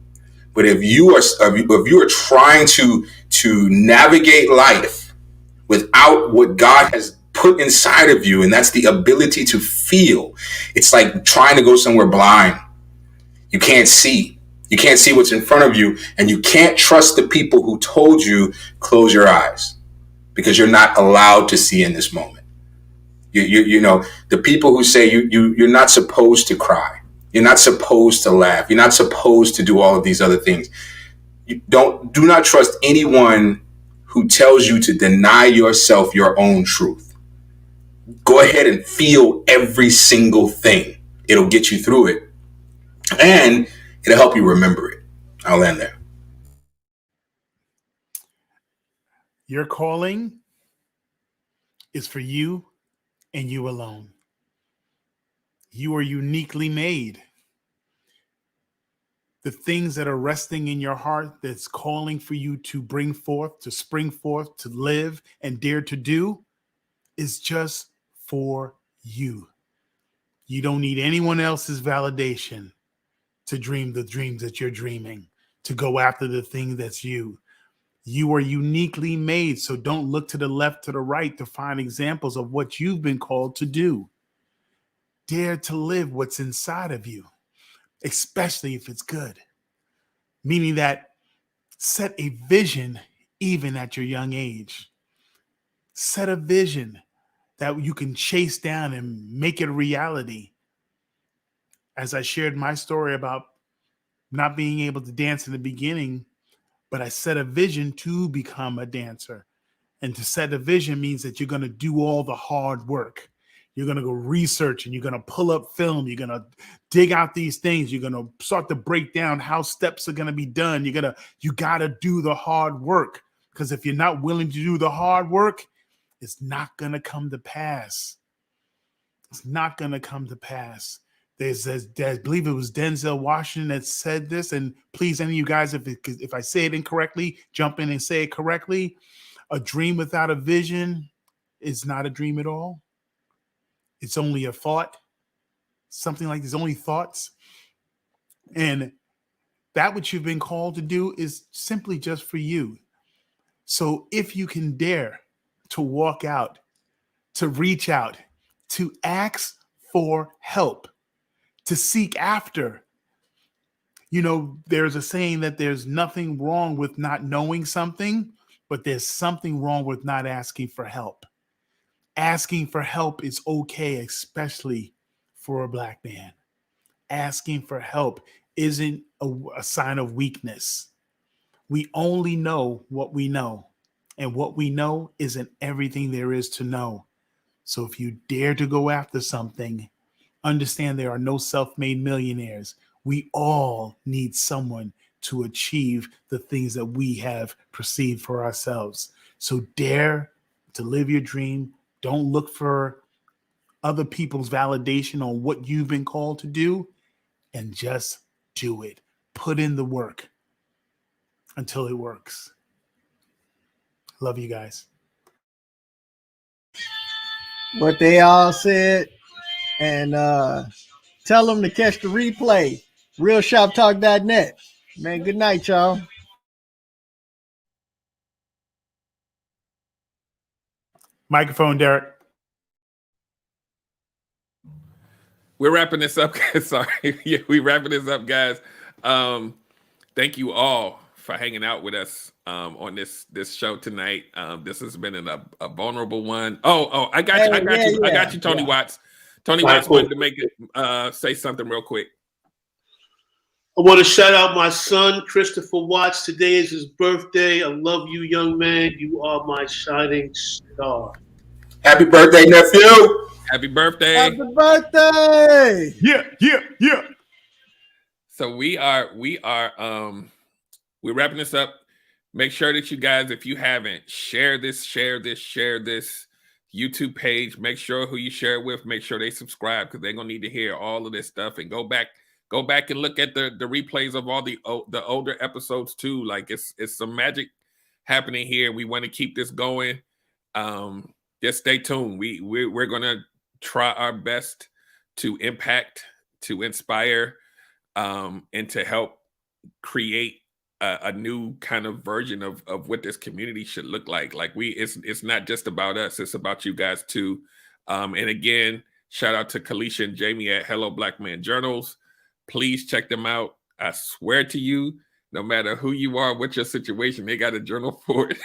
But if you are trying to navigate life without what God has put inside of you, and that's the ability to feel, it's like trying to go somewhere blind. You can't see. You can't see what's in front of you, and you can't trust the people who told you close your eyes, because you're not allowed to see in this moment. You know, the people who say you're not supposed to cry, you're not supposed to laugh, you're not supposed to do all of these other things. Do not trust anyone who tells you to deny yourself your own truth. Go ahead and feel every single thing. It'll get you through it, and it'll help you remember it. I'll end there. Your calling is for you and you alone. You are uniquely made. The things that are resting in your heart that's calling for you to bring forth, to spring forth, to live and dare to do is just for you. You don't need anyone else's validation to dream the dreams that you're dreaming, to go after the thing that's you. You are uniquely made, so don't look to the left, to the right to find examples of what you've been called to do. Dare to live what's inside of you, especially if it's good. Meaning that set a vision even at your young age. Set a vision that you can chase down and make it a reality. As I shared my story about not being able to dance in the beginning, but I set a vision to become a dancer. And to set a vision means that you're going to do all the hard work. You're going to go research and you're going to pull up film. You're going to dig out these things. You're going to start to break down how steps are going to be done. You got to do the hard work, because if you're not willing to do the hard work, it's not going to come to pass. It's not going to come to pass. I believe it was Denzel Washington that said this, and please, any of you guys, if I say it incorrectly, jump in and say it correctly. A dream without a vision is not a dream at all. It's only a thought. Something like this, only thoughts. And that which you've been called to do is simply just for you. So if you can dare to walk out, to reach out, to ask for help, to seek after. You know, there's a saying that there's nothing wrong with not knowing something, but there's something wrong with not asking for help. Asking for help is okay, especially for a Black man. Asking for help isn't a sign of weakness. We only know what we know, and what we know isn't everything there is to know. So if you dare to go after something, understand there are no self-made millionaires. We all need someone to achieve the things that we have perceived for ourselves. So dare to live your dream. Don't look for other people's validation on what you've been called to do, and just do it. Put in the work until it works. Love you guys. What they all said. And tell them to catch the replay. RealShopTalk.net. Man, good night, y'all. Microphone, Derek. We're wrapping this up, guys. Sorry. Yeah, we're wrapping this up, guys. Thank you all for hanging out with us on this show tonight. This has been a vulnerable one. I got you, Tony Watts. Tony Watts wanted to make it say something real quick. I want to shout out my son, Christopher Watts. Today is his birthday. I love you, young man. You are my shining star. Happy birthday, nephew. Happy birthday. Happy birthday. Yeah. So we're wrapping this up. Make sure that you guys, if you haven't, share this YouTube page. Make sure who you share it with, make sure they subscribe, because they're gonna need to hear all of this stuff. And go back and look at the replays of all the older episodes too. Like it's some magic happening here. We want to keep this going. Just stay tuned. We're gonna try our best to impact, to inspire, and to help create a new kind of version of what this community should look like. Like it's not just about us, it's about you guys too. And again, shout out to Kalisha and Jamie at Hello Black Man Journals. Please check them out. I swear to you, no matter who you are, what your situation, they got a journal for it.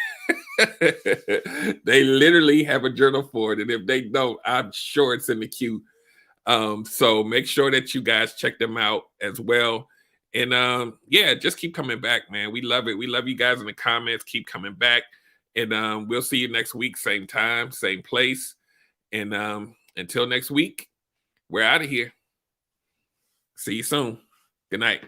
They literally have a journal for it. And if they don't, I'm sure it's in the queue. So make sure that you guys check them out as well. And yeah, just keep coming back, man. We love it. We love you guys in the comments. Keep coming back. And we'll see you next week, same time, same place. And until next week, we're out of here. See you soon. Good night.